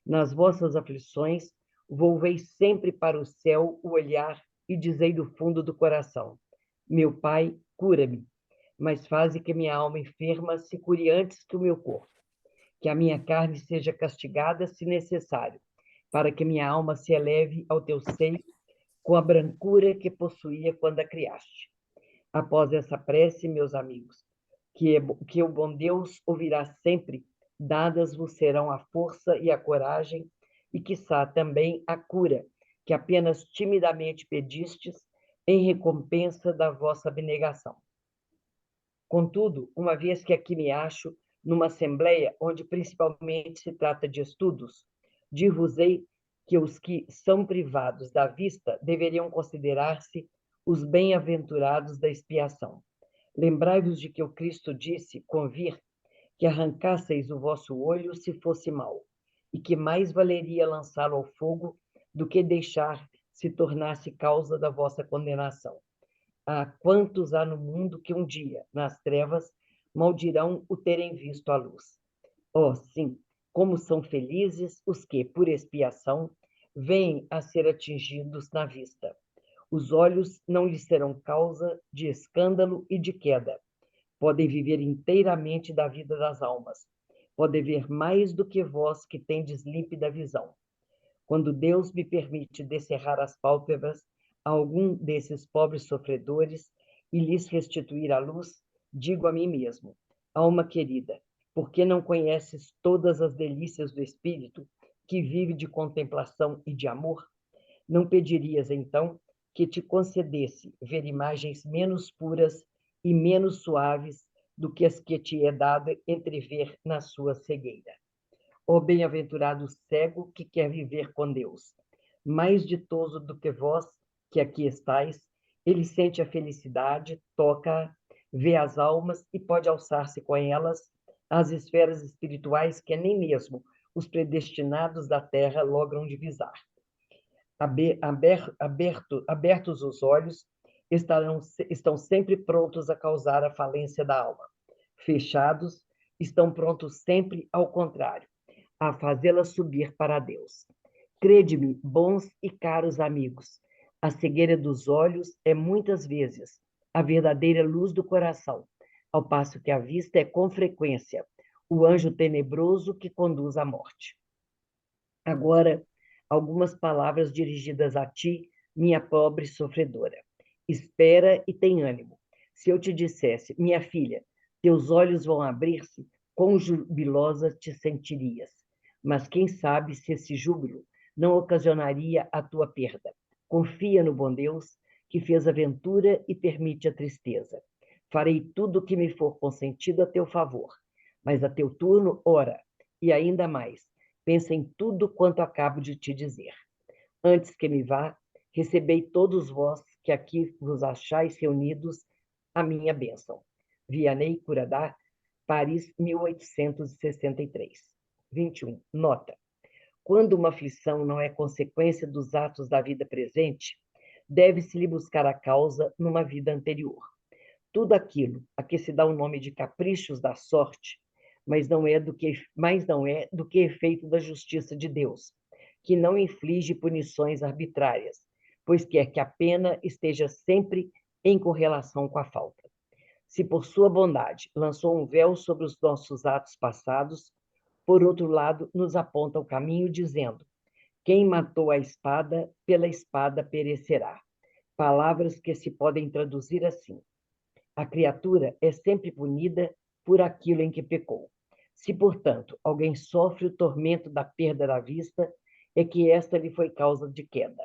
Nas vossas aflições, volvei sempre para o céu o olhar e dizei do fundo do coração: meu Pai, cura-me, mas faze que minha alma enferma se cure antes que o meu corpo, que a minha carne seja castigada, se necessário, para que minha alma se eleve ao teu seio com a brancura que possuía quando a criaste. Após essa prece, meus amigos, que o bom Deus ouvirá sempre, dadas vos serão a força e a coragem, e quiçá também a cura, que apenas timidamente pedistes, em recompensa da vossa abnegação. Contudo, uma vez que aqui me acho numa assembleia onde principalmente se trata de estudos, dir-vos-ei que os que são privados da vista deveriam considerar-se os bem-aventurados da expiação. Lembrai-vos de que o Cristo disse, convir, que arrancasseis o vosso olho se fosse mau, e que mais valeria lançá-lo ao fogo do que deixar se tornasse causa da vossa condenação. Há quantos há no mundo que um dia, nas trevas, maldirão o terem visto a luz. Oh, sim, como são felizes os que, por expiação, vêm a ser atingidos na vista. Os olhos não lhes serão causa de escândalo e de queda. Podem viver inteiramente da vida das almas. Podem ver mais do que vós que tendes límpida visão. Quando Deus me permite descerrar as pálpebras a algum desses pobres sofredores e lhes restituir a luz, digo a mim mesmo, alma querida, por que não conheces todas as delícias do Espírito, que vive de contemplação e de amor? Não pedirias, então, que te concedesse ver imagens menos puras e menos suaves do que as que te é dado entrever na sua cegueira? Ó bem-aventurado cego que quer viver com Deus. Mais ditoso do que vós, que aqui estáis, ele sente a felicidade, toca, vê as almas e pode alçar-se com elas às esferas espirituais que nem mesmo os predestinados da terra logram divisar. Abertos os olhos, estão sempre prontos a causar a falência da alma. Fechados, estão prontos sempre ao contrário, a fazê-la subir para Deus. Crede-me, bons e caros amigos, a cegueira dos olhos é muitas vezes a verdadeira luz do coração, ao passo que a vista é com frequência o anjo tenebroso que conduz à morte. Agora, algumas palavras dirigidas a ti, minha pobre sofredora. Espera e tem ânimo. Se eu te dissesse, minha filha, teus olhos vão abrir-se, quão jubilosa te sentirias. Mas quem sabe se esse júbilo não ocasionaria a tua perda. Confia no bom Deus, que fez a ventura e permite a tristeza. Farei tudo o que me for consentido a teu favor. Mas a teu turno, ora, e ainda mais, pensa em tudo quanto acabo de te dizer. Antes que me vá, recebei todos vós que aqui vos achais reunidos a minha bênção. Vianney Curadá, Paris, 1863. 21. Nota. Quando uma aflição não é consequência dos atos da vida presente, deve-se-lhe buscar a causa numa vida anterior. Tudo aquilo a que se dá o nome de caprichos da sorte, mas não é do que efeito da justiça de Deus, que não inflige punições arbitrárias, pois quer que a pena esteja sempre em correlação com a falta. Se por sua bondade lançou um véu sobre os nossos atos passados, por outro lado, nos aponta o caminho, dizendo: quem matou a espada, pela espada perecerá. Palavras que se podem traduzir assim: a criatura é sempre punida por aquilo em que pecou. Se, portanto, alguém sofre o tormento da perda da vista, é que esta lhe foi causa de queda.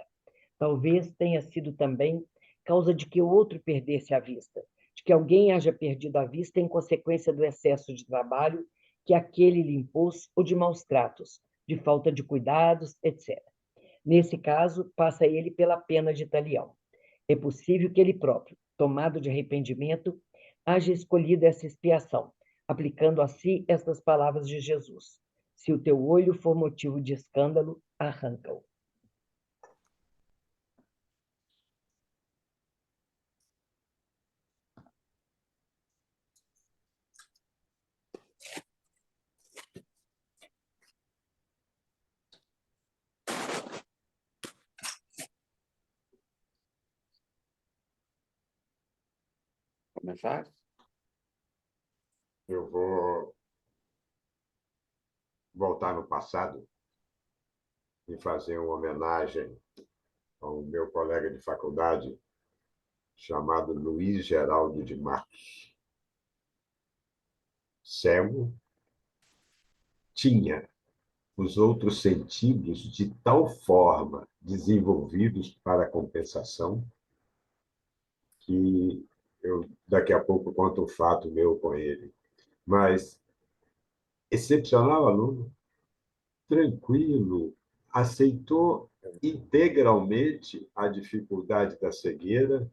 Talvez tenha sido também causa de que o outro perdesse a vista, de que alguém haja perdido a vista em consequência do excesso de trabalho que aquele lhe impôs ou de maus tratos, de falta de cuidados, etc. Nesse caso, passa ele pela pena de talião. É possível que ele próprio, tomado de arrependimento, haja escolhido essa expiação, aplicando a si estas palavras de Jesus: se o teu olho for motivo de escândalo, arranca-o. Começar? Eu vou voltar no passado e fazer uma homenagem ao meu colega de faculdade, chamado Luiz Geraldo de Matos. Cego, tinha os outros sentidos de tal forma desenvolvidos para a compensação que eu daqui a pouco conto um fato meu com ele. Mas excepcional aluno, tranquilo, aceitou integralmente a dificuldade da cegueira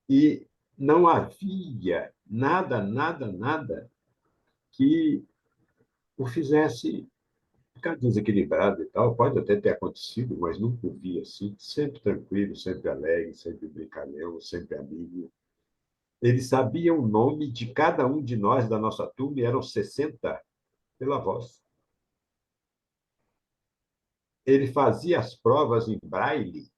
e não havia nada que o fizesse ficar desequilibrado e tal. Pode até ter acontecido, mas nunca o vi assim. Sempre tranquilo, sempre alegre, sempre brincalhão, sempre amigo. Ele sabia o nome de cada um de nós da nossa turma, e eram 60 pela voz. Ele fazia as provas em braille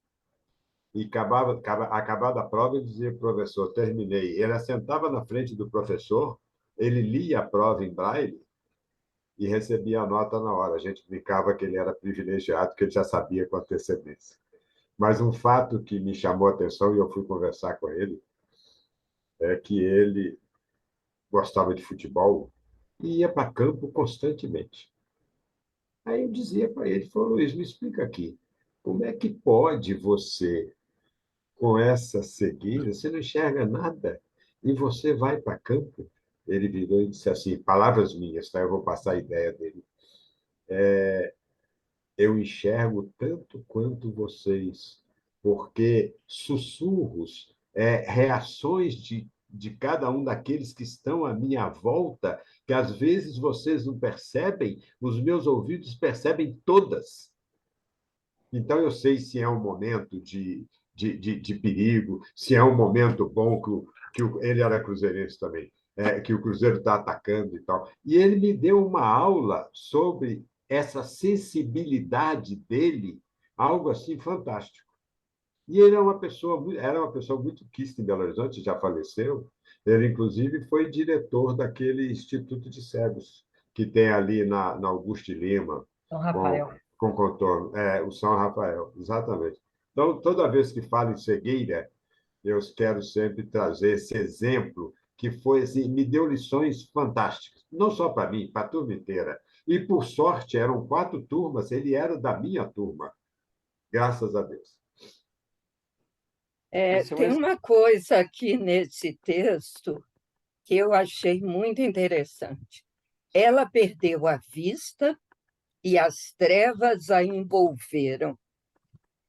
e acabada a prova, ele dizia, professor, terminei. Ele sentava na frente do professor, ele lia a prova em braille e recebia a nota na hora. A gente brincava que ele era privilegiado, que ele já sabia com antecedência. Mas um fato que me chamou a atenção, e eu fui conversar com ele, é que ele gostava de futebol e ia para campo constantemente. Aí eu dizia para ele, falou, Luiz, me explica aqui, como é que pode você, com essa cegueira, você não enxerga nada e você vai para campo? Ele virou e disse assim, palavras minhas, tá? Eu vou passar a ideia dele. Eu enxergo tanto quanto vocês, porque sussurros, reações de cada um daqueles que estão à minha volta, que às vezes vocês não percebem, os meus ouvidos percebem todas. Então, eu sei se é um momento de perigo, se é um momento bom, ele era cruzeirense também, que o Cruzeiro está atacando e tal. E ele me deu uma aula sobre essa sensibilidade dele, algo assim fantástico. E ele era uma pessoa muito quista em Belo Horizonte, já faleceu. Ele, inclusive, foi diretor daquele Instituto de Cegos, que tem ali na Augusto Lima, São com, Rafael. com contorno. O São Rafael, exatamente. Então, toda vez que falo em cegueira, eu quero sempre trazer esse exemplo que foi assim, me deu lições fantásticas, não só para mim, para a turma inteira. E, por sorte, eram 4 turmas, ele era da minha turma, graças a Deus. Tem uma coisa aqui nesse texto que eu achei muito interessante. Ela perdeu a vista e as trevas a envolveram.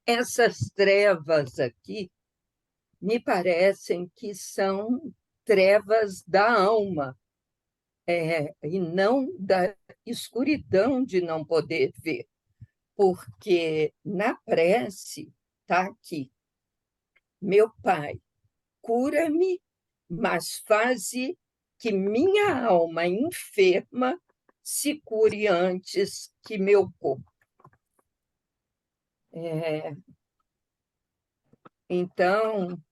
Essas trevas aqui me parecem que são trevas da alma, e não da escuridão de não poder ver, porque na prece está aqui, meu Pai, cura-me, mas faze que minha alma enferma se cure antes que meu corpo. Então,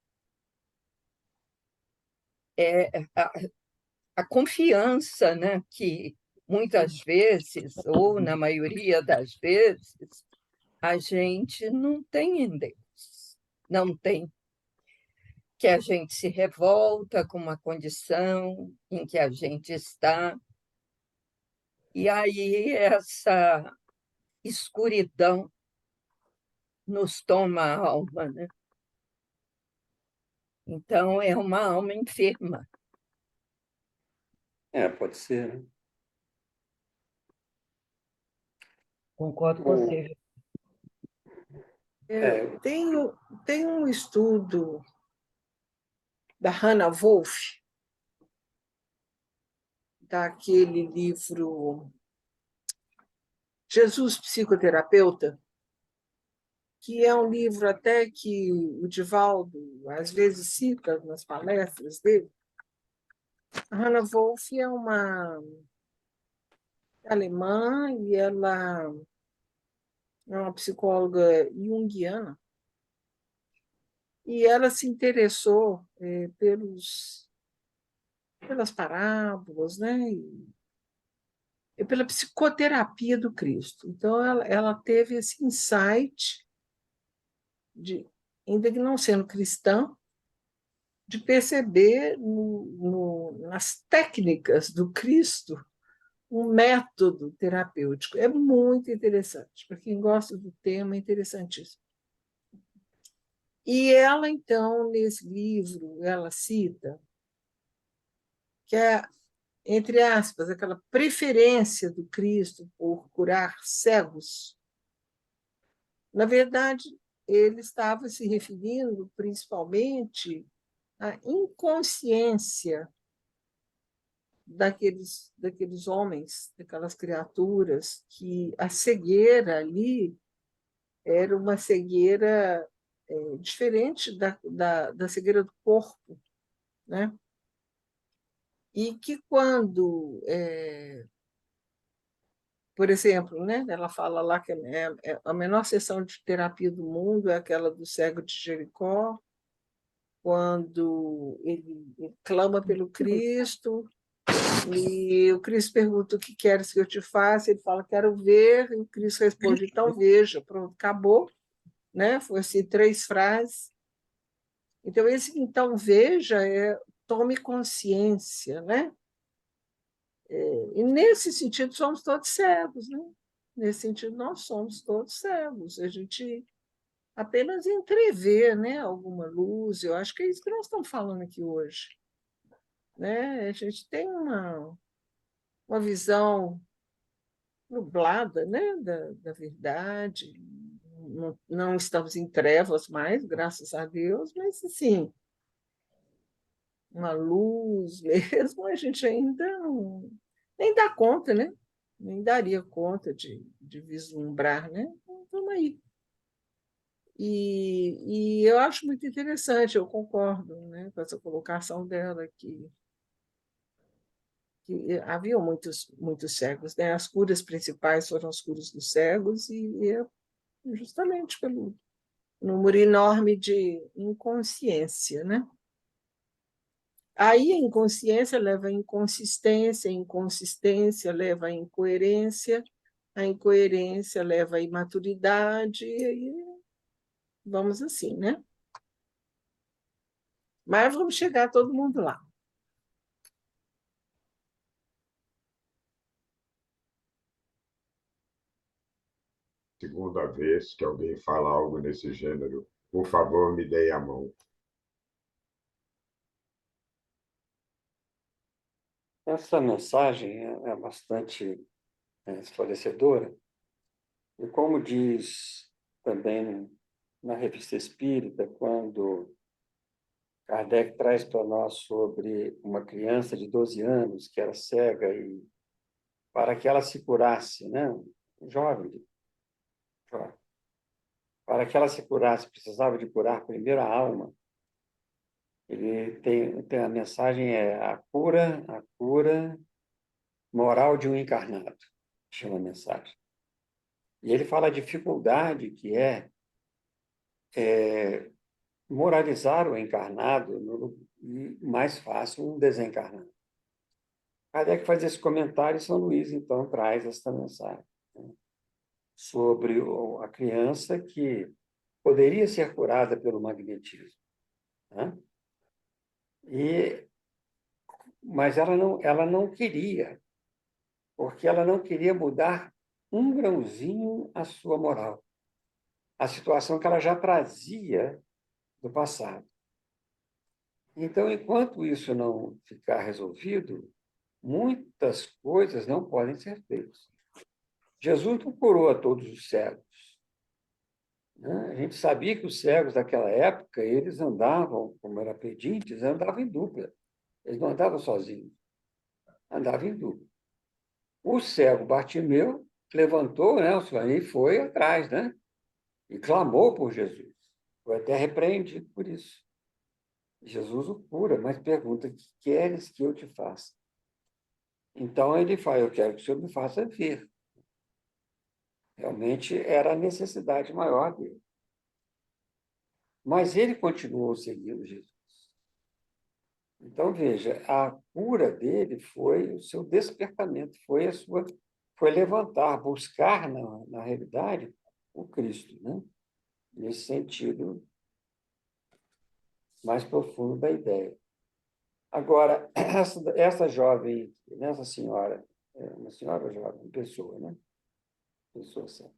a confiança, né, que muitas vezes, ou na maioria das vezes, a gente não tem em Deus, não tem. Que a gente se revolta com uma condição em que a gente está, e aí essa escuridão nos toma a alma, né? Então, é uma alma enferma. Pode ser, né? Concordo com você. Tem um estudo da Hannah Wolff, daquele livro Jesus Psicoterapeuta, que é um livro até que o Divaldo às vezes cita nas palestras dele. A Hannah Wolff é uma alemã e ela é uma psicóloga junguiana. E ela se interessou pelas parábolas, né? E pela psicoterapia do Cristo. Então, ela teve esse insight, ainda que não sendo cristã, de perceber nas técnicas do Cristo um método terapêutico. É muito interessante. Para quem gosta do tema, é interessantíssimo. E ela, então, nesse livro, ela cita que é, entre aspas, aquela preferência do Cristo por curar cegos. Na verdade, ele estava se referindo principalmente à inconsciência daqueles homens, daquelas criaturas, que a cegueira ali era uma cegueira diferente da cegueira do corpo, né? E que quando, por exemplo, né, ela fala lá que a menor sessão de terapia do mundo é aquela do cego de Jericó, quando ele clama pelo Cristo, e o Cristo pergunta: o que queres que eu te faça? Ele fala: quero ver. E o Cristo responde: então veja. Pronto, acabou. Né? Foi assim, 3 frases. Então, esse então veja tome consciência. Né? E nesse sentido, somos todos cegos. Né? Nesse sentido, nós somos todos cegos. A gente apenas entrevê, né, alguma luz. Eu acho que é isso que nós estamos falando aqui hoje. Né? A gente tem uma visão nublada, né, da verdade. Não estamos em trevas mais, graças a Deus, mas, assim, uma luz mesmo, a gente ainda nem dá conta, né? Nem daria conta de vislumbrar, né? Então, estamos aí. E eu acho muito interessante, eu concordo, né, com essa colocação dela, que havia muitos cegos, né? As curas principais foram as curas dos cegos, e é justamente pelo número enorme de inconsciência, né? Aí a inconsciência leva à inconsistência, a inconsistência leva à incoerência, a incoerência leva à imaturidade, e aí vamos assim, né? Mas vamos chegar todo mundo lá. Segunda vez que alguém fala algo nesse gênero, por favor, me dê a mão. Essa mensagem é bastante esclarecedora, e como diz também na Revista Espírita, quando Kardec traz para nós sobre uma criança de 12 anos que era cega, e para que ela se curasse, né? Jovem, para que ela se curasse, precisava de curar primeiro a alma. Ele tem a mensagem a cura moral de um encarnado, chama a mensagem. E ele fala a dificuldade que é moralizar o encarnado e mais fácil um desencarnado. Kardec faz esse comentário e São Luís, então, traz esta mensagem, né, sobre a criança que poderia ser curada pelo magnetismo. Né? Mas ela não queria, porque ela não queria mudar um grãozinho a sua moral, a situação que ela já trazia do passado. Então, enquanto isso não ficar resolvido, muitas coisas não podem ser feitas. Jesus não curou a todos os cegos. Né? A gente sabia que os cegos daquela época, eles andavam, como era pedintes, andavam em dupla. Eles não andavam sozinhos, andavam em dupla. O cego Bartimeu levantou, né, e foi atrás, né? E clamou por Jesus. Foi até repreendido por isso. Jesus o cura, mas pergunta: o que queres que eu te faça? Então ele fala: eu quero que o Senhor me faça ver. Realmente era a necessidade maior dele. Mas ele continuou seguindo Jesus. Então, veja, a cura dele foi o seu despertamento, foi levantar, buscar na realidade o Cristo, né? Nesse sentido, mais profundo da ideia. Agora, essa jovem, essa senhora, uma senhora jovem, uma pessoa, né? Pessoa certa.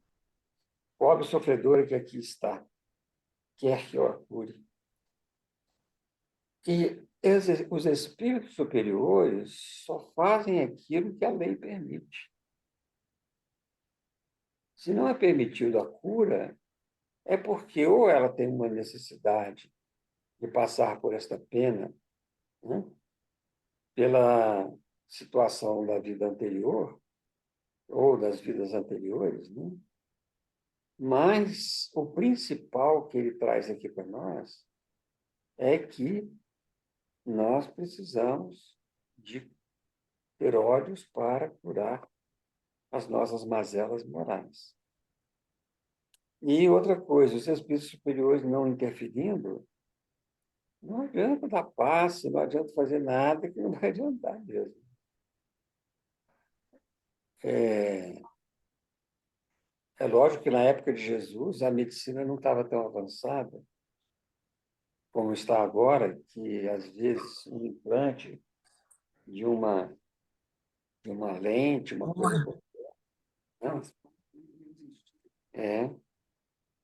Pobre sofredora que aqui está, quer que eu a cure. E os espíritos superiores só fazem aquilo que a lei permite. Se não é permitido a cura, é porque ou ela tem uma necessidade de passar por esta pena, né, pela situação da vida anterior, ou das vidas anteriores, né? Mas o principal que ele traz aqui para nós é que nós precisamos de ter olhos para curar as nossas mazelas morais. E outra coisa, os espíritos superiores não interferindo, não adianta dar passe, não adianta fazer nada que não vai adiantar mesmo. É lógico que na época de Jesus a medicina não estava tão avançada como está agora, que às vezes um implante de uma lente, uma coisa qualquer, né? É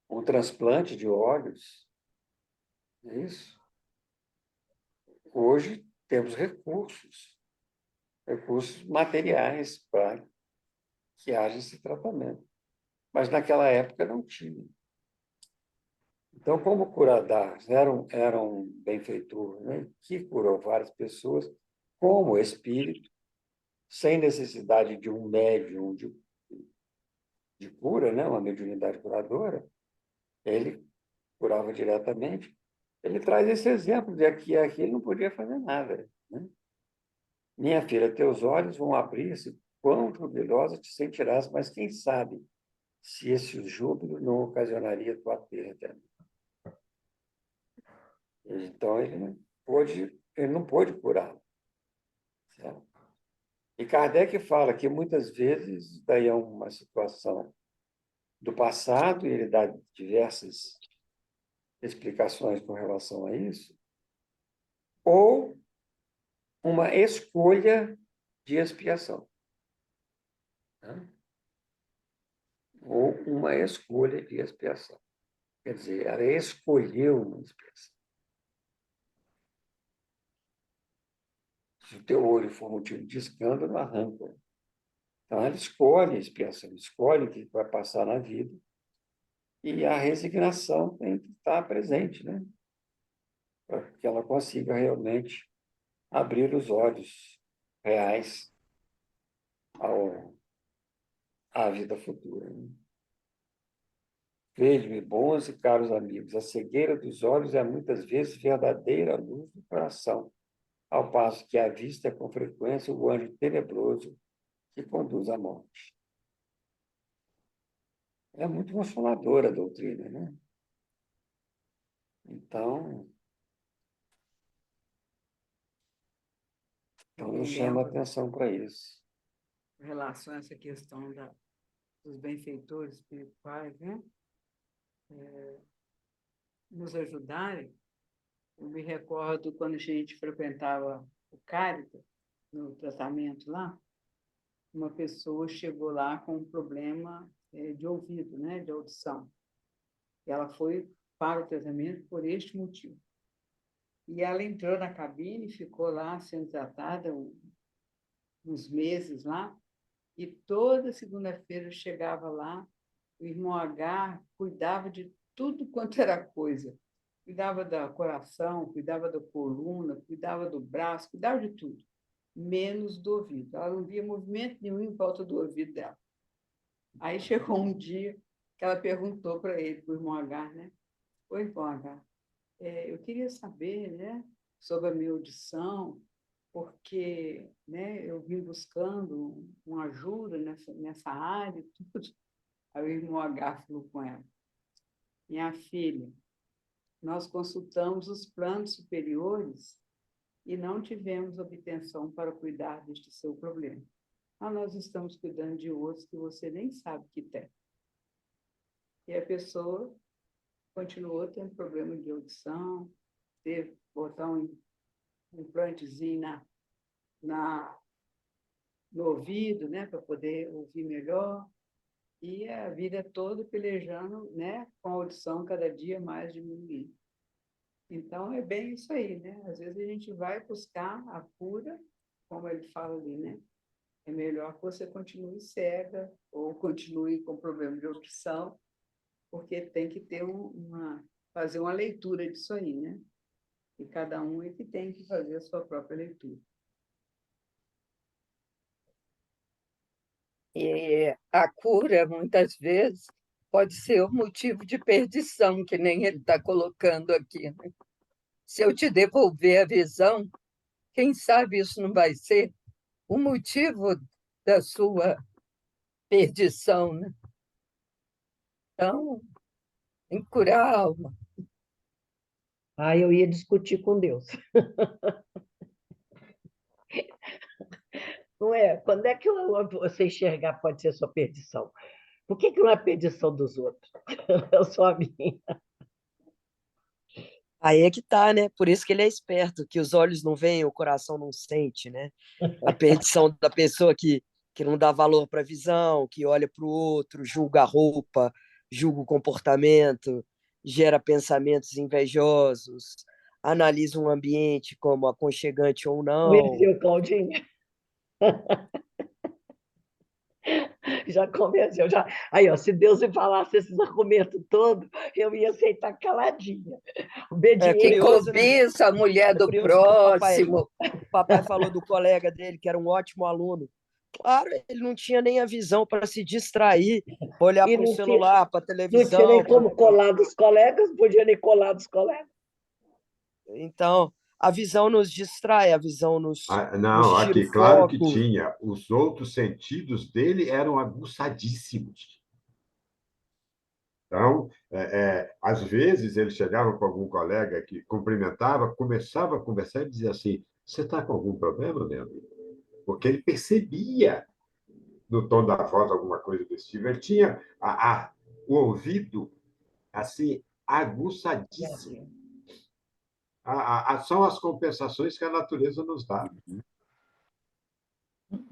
um transplante de órgãos, é isso. Hoje temos recursos materiais para que haja esse tratamento. Mas naquela época não tinha. Então, como Curadas era um benfeitor, né, que curou várias pessoas, como espírito, sem necessidade de um médium de cura, né, uma mediunidade curadora, ele curava diretamente. Ele traz esse exemplo de que aqui ele não podia fazer nada, né? Minha filha, teus olhos vão abrir-se, quão jubilosa te sentirás, mas quem sabe se esse júbilo não ocasionaria tua perda. Então, ele não pôde curá-lo. Certo? E Kardec fala que muitas vezes daí é uma situação do passado, e ele dá diversas explicações com relação a isso, ou uma escolha de expiação. Né? Ou uma escolha de expiação. Quer dizer, ela escolheu uma expiação. Se o teu olho for motivo de escândalo, arranca. Então, ela escolhe a expiação, escolhe o que vai passar na vida, e a resignação tem que estar presente, né? Para que ela consiga realmente abrir os olhos reais à vida futura. Né? Vede-me, bons e caros amigos, a cegueira dos olhos é muitas vezes verdadeira luz do coração, ao passo que a vista é com frequência o anjo tenebroso que conduz à morte. É muito consoladora a doutrina, né? Então eu chamo a atenção para isso. Em relação a essa questão dos benfeitores espirituais, né? Nos ajudarem. Eu me recordo quando a gente frequentava o Caritas, no tratamento lá, uma pessoa chegou lá com um problema de ouvido, né? De audição. E ela foi para o tratamento por este motivo. E ela entrou na cabine, ficou lá sendo tratada uns meses lá, e toda segunda-feira chegava lá, o irmão H cuidava de tudo quanto era coisa. Cuidava do coração, cuidava da coluna, cuidava do braço, cuidava de tudo, menos do ouvido. Ela não via movimento nenhum em volta do ouvido dela. Aí chegou um dia que ela perguntou para ele, para o irmão H, né? Oi, irmão H, eu queria saber, né, sobre a minha audição, porque, né, eu vim buscando uma ajuda nessa área e tudo. Aí o irmão H falou com ela: minha filha, nós consultamos os planos superiores e não tivemos obtenção para cuidar deste seu problema. Mas nós estamos cuidando de outros que você nem sabe que tem. E a pessoa continuou tendo problema de audição, botar um implantezinho no ouvido, né, para poder ouvir melhor, e a vida toda pelejando, né, com a audição cada dia mais diminuindo. Então, é bem isso aí, né? Às vezes a gente vai buscar a cura, como ele fala ali, né? É melhor que você continue cega ou continue com problema de audição, porque tem que ter fazer uma leitura disso aí, né? E cada um é que tem que fazer a sua própria leitura. E a cura, muitas vezes, pode ser um motivo de perdição, que nem ele está colocando aqui, né? Se eu te devolver a visão, quem sabe isso não vai ser o motivo da sua perdição, né? Então, tem que curar a alma. Ah, eu ia discutir com Deus. Não é? Quando é que você enxergar pode ser sua perdição? Por que não é perdição dos outros? É só a minha. Aí é que tá, né? Por isso que ele é esperto, que os olhos não veem, o coração não sente, né? A perdição da pessoa que não dá valor para a visão, que olha para o outro, julga a roupa, julga o comportamento, gera pensamentos invejosos, analisa um ambiente como aconchegante ou não. Convenceu, Claudinha? Já convenceu. Já... Aí, ó, se Deus me falasse esses argumentos todos, eu ia aceitar caladinha. Que curioso, né? cobiça a mulher do curioso que próximo. o papai falou do colega dele, que era um ótimo aluno. Claro, ele não tinha nem a visão para se distrair, olhar E para o não tinha- celular, para a Não tinha televisão. nem como colar dos colegas, não podia nem colar dos colegas. Então, a visão nos distrai, a visão nos Não, tira aqui, o claro que foco. tinha. Os outros sentidos dele eram aguçadíssimos. Então, às vezes, ele chegava com algum colega que cumprimentava, começava a conversar e dizia assim: Você está com algum problema, meu amigo? Porque ele percebia no tom da voz alguma coisa desse tipo. Ele tinha o ouvido assim aguçadíssimo. São as compensações que a natureza nos dá.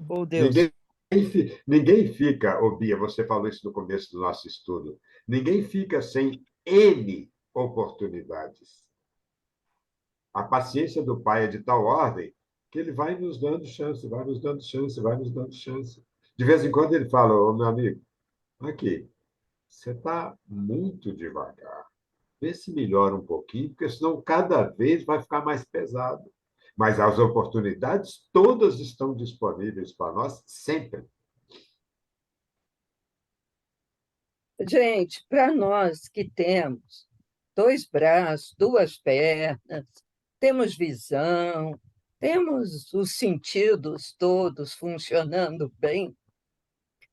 Oh, Deus. Ninguém fica, Bia, você falou isso no começo do nosso estudo, ninguém fica sem N oportunidades. A paciência do Pai é de tal ordem que ele vai nos dando chance, vai nos dando chance, vai nos dando chance. De vez em quando ele fala: Ô, meu amigo, aqui, você está muito devagar. Vê se melhora um pouquinho, porque senão cada vez vai ficar mais pesado. Mas as oportunidades todas estão disponíveis para nós sempre. Gente, para nós que temos 2 braços, 2 pernas, temos visão, temos os sentidos todos funcionando bem,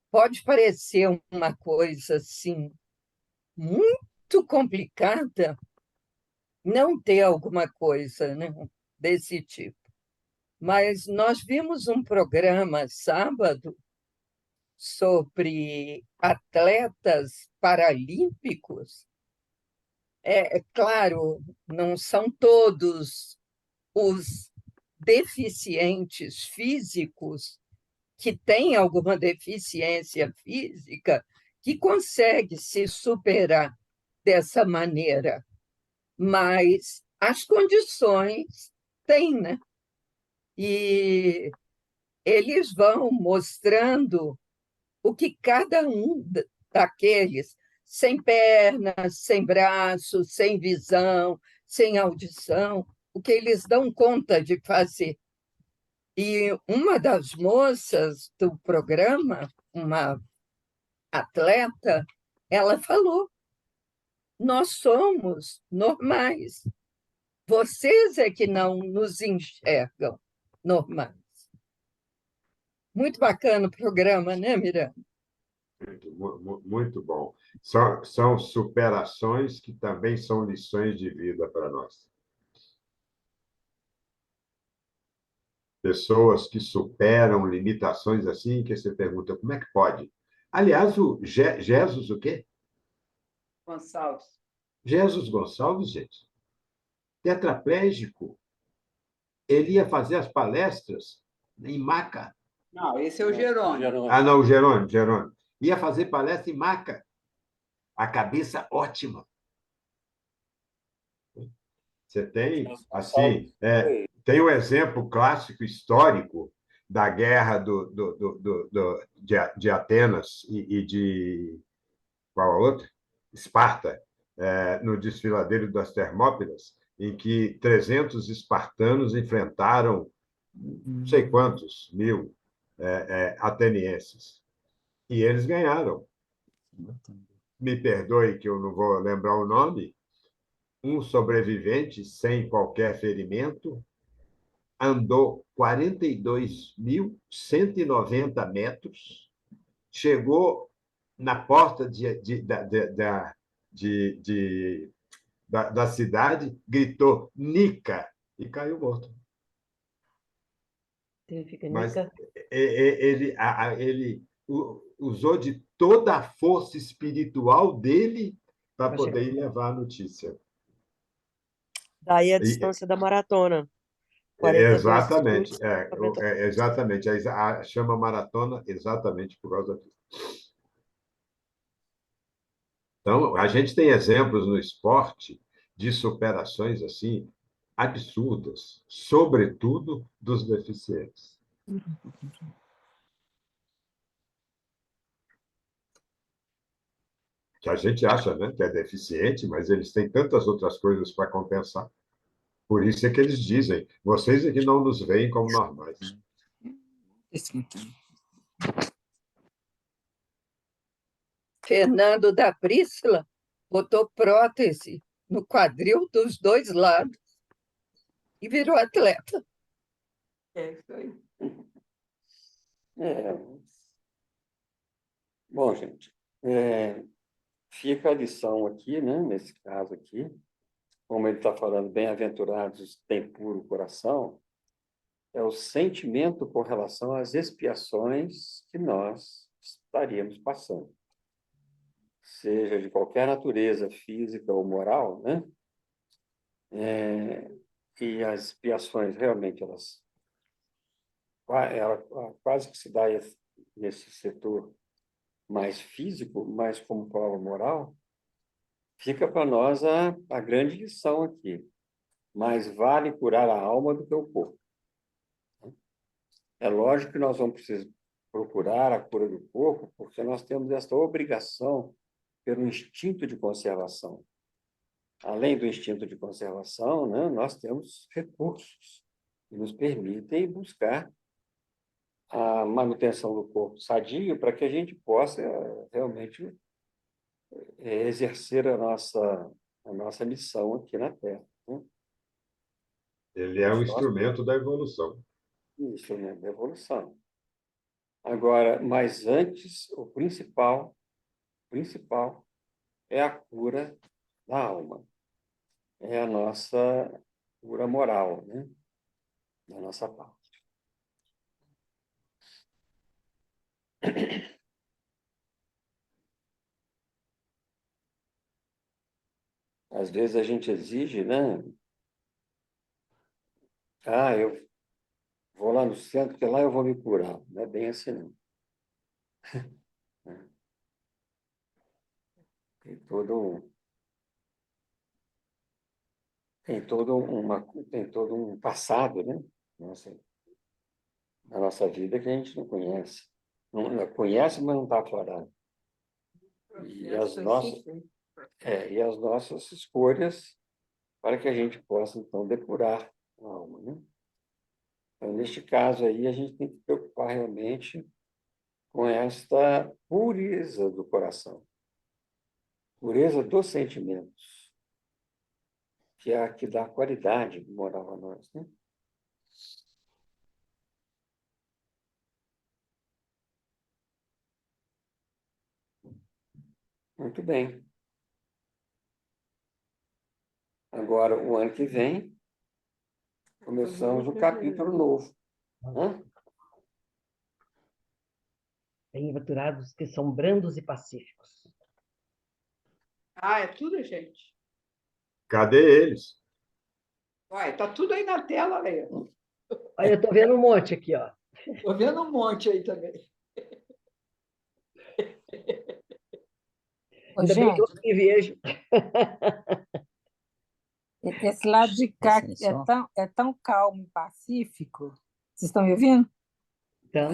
pode parecer uma coisa assim muito complicada não ter alguma coisa, né, desse tipo. Mas nós vimos um programa sábado sobre atletas paralímpicos. É claro, não são todos os deficientes físicos que têm alguma deficiência física que consegue se superar dessa maneira, mas as condições têm, né? E eles vão mostrando o que cada um daqueles, sem pernas, sem braços, sem visão, sem audição, o que eles dão conta de fazer. E uma das moças do programa, uma atleta, ela falou: nós somos normais. Vocês é que não nos enxergam normais. Muito bacana o programa, né, Miranda? Muito bom. São superações que também são lições de vida para nós. Pessoas que superam limitações assim, que você pergunta, como é que pode? Aliás, o Jesus, o quê? Gonçalves. Jesus Gonçalves, gente, tetraplégico, ele ia fazer as palestras em maca. Não, esse é o Jerônimo. Ah, não, o Jerônimo. Ia fazer palestra em maca. A cabeça ótima. Você tem, assim, tem um exemplo clássico histórico da guerra de Atenas e de qual a outra? Esparta, no desfiladeiro das Termópilas, em que 300 espartanos enfrentaram não sei quantos mil atenienses. E eles ganharam. Me perdoe que eu não vou lembrar o nome. Um sobrevivente, sem qualquer ferimento, andou 42.190 metros, chegou na porta da cidade, gritou Nica e caiu morto. Significa Mas Nica? ele usou de toda a força espiritual dele para poder levar a notícia. Daí a distância da maratona. 42 Exatamente, quilômetros. exatamente. Chama maratona exatamente por causa disso. Então, a gente tem exemplos no esporte de superações assim absurdas, sobretudo dos deficientes. Que a gente acha, né, que é deficiente, mas eles têm tantas outras coisas para compensar. Por isso é que eles dizem, vocês é que não nos veem como normais. Fernando da Prístila botou prótese no quadril dos dois lados e virou atleta. É isso aí. Bom, gente, fica a lição aqui, né, nesse caso aqui, como ele está falando, bem-aventurados têm puro coração, é o sentimento com relação às expiações que nós estaríamos passando, seja de qualquer natureza, física ou moral, né? E as expiações, realmente, ela quase que se dá nesse setor mais físico, mas como prova moral, fica para nós a grande lição aqui. Mais vale curar a alma do que o corpo. É lógico que nós vamos precisar procurar a cura do corpo, porque nós temos esta obrigação pelo instinto de conservação. Além do instinto de conservação, né, nós temos recursos que nos permitem buscar a manutenção do corpo sadio para que a gente possa realmente exercer a nossa missão aqui na Terra. Né? Ele é um instrumento da evolução. Instrumento da evolução. Agora, mas antes, o principal é a cura da alma. É a nossa cura moral, né? Da nossa parte. Às vezes a gente exige, né? Eu vou lá no centro, que lá eu vou me curar. Não é bem assim, não. Tem todo um passado, né? Na nossa vida que a gente não conhece. Não conhece, mas não está aflorado. E as nossas escolhas para que a gente possa, então, depurar a alma, né? Então, neste caso aí, a gente tem que preocupar realmente com esta pureza do coração, pureza dos sentimentos, que é a que dá qualidade moral a nós, né? Muito bem. Agora, o ano que vem, começamos um capítulo novo. Bem-aventurados que são brandos e pacíficos. É tudo, gente? Cadê eles? Vai, tá tudo aí na tela, Leia. Aí eu estou vendo um monte aqui, ó. Estou vendo um monte aí também. Ô, Ainda bem que eu gente, me vejo. esse lado de cá Atenção. é tão calmo e pacífico. Vocês estão me ouvindo? Então,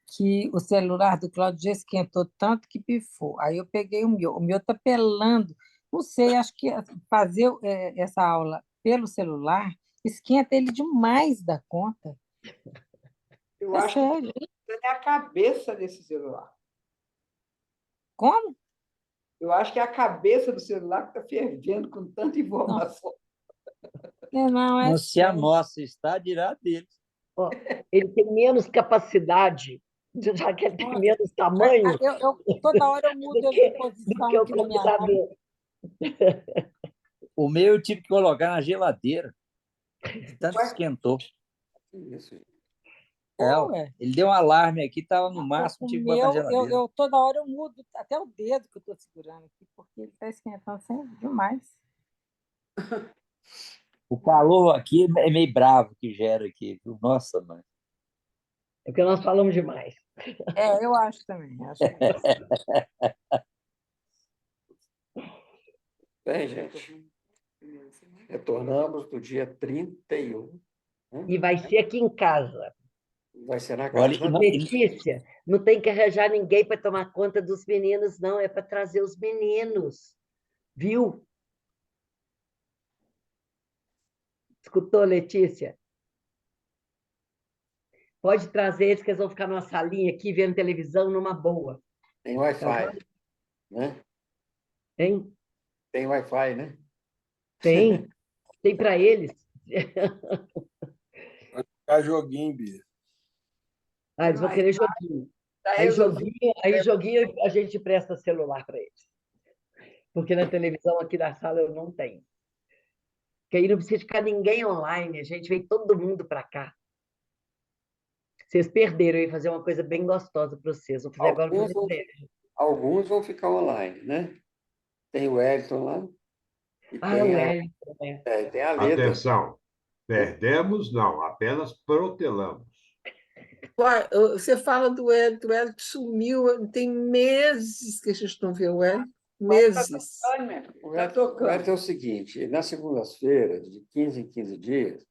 Que o celular do Claudio já esquentou tanto que pifou. Aí eu peguei o meu está pelando. Não sei, acho que fazer essa aula pelo celular esquenta ele demais da conta. Eu É acho que sério. é a cabeça desse celular. Como? Eu acho que é a cabeça do celular que está fervendo com tanta informação. Não, é Não se a sério. nossa está, dirá deles. ó, ele tem menos capacidade, já que ele tem Nossa, menos tamanho toda hora eu mudo do ele de que, do posição que o aqui na minha mão. computador. O meu eu tive que colocar na geladeira, de tanto que Ué? esquentou. Isso. Ué. Ele deu um alarme aqui, estava no O máximo, tive que botar na meu, geladeira. toda hora eu mudo até o dedo que eu estou segurando aqui, porque ele está esquentando sempre demais. O calor aqui é meio bravo que gera aqui, viu? Nossa, mãe. É porque nós falamos demais. Eu acho também. Acho que é isso. Bem, gente, retornamos no dia 31. Né? E vai ser aqui em casa. Vai ser na Olha, casa. Letícia, não tem que arranjar ninguém para tomar conta dos meninos, não. É para trazer os meninos. Viu? Escutou, Letícia? Pode trazer eles, que eles vão ficar numa salinha aqui, vendo televisão, numa boa. Tem Tá Wi-Fi, bom? né? Hein? Tem Wi-Fi, né? Tem. Tem para eles. Vai jogar joguinho, Bia. Ah, eles vão querer joguinho. Aí joguinho a gente presta celular para eles. Porque na televisão aqui da sala eu não tenho. Porque aí não precisa ficar ninguém online, a gente vem todo mundo para cá. Vocês perderam, eu ia fazer uma coisa bem gostosa para vocês. Vou fazer agora para vocês. Alguns vão ficar online, né? Tem o Wellington lá e Ah, tem o a, Wellington, né? tem a Leda. Atenção, perdemos não, apenas protelamos. Uai, você fala do Hélio sumiu, tem meses que a gente não vê o Hélio, meses. O Wellington é o seguinte, nas segundas-feiras, de 15 em 15 dias,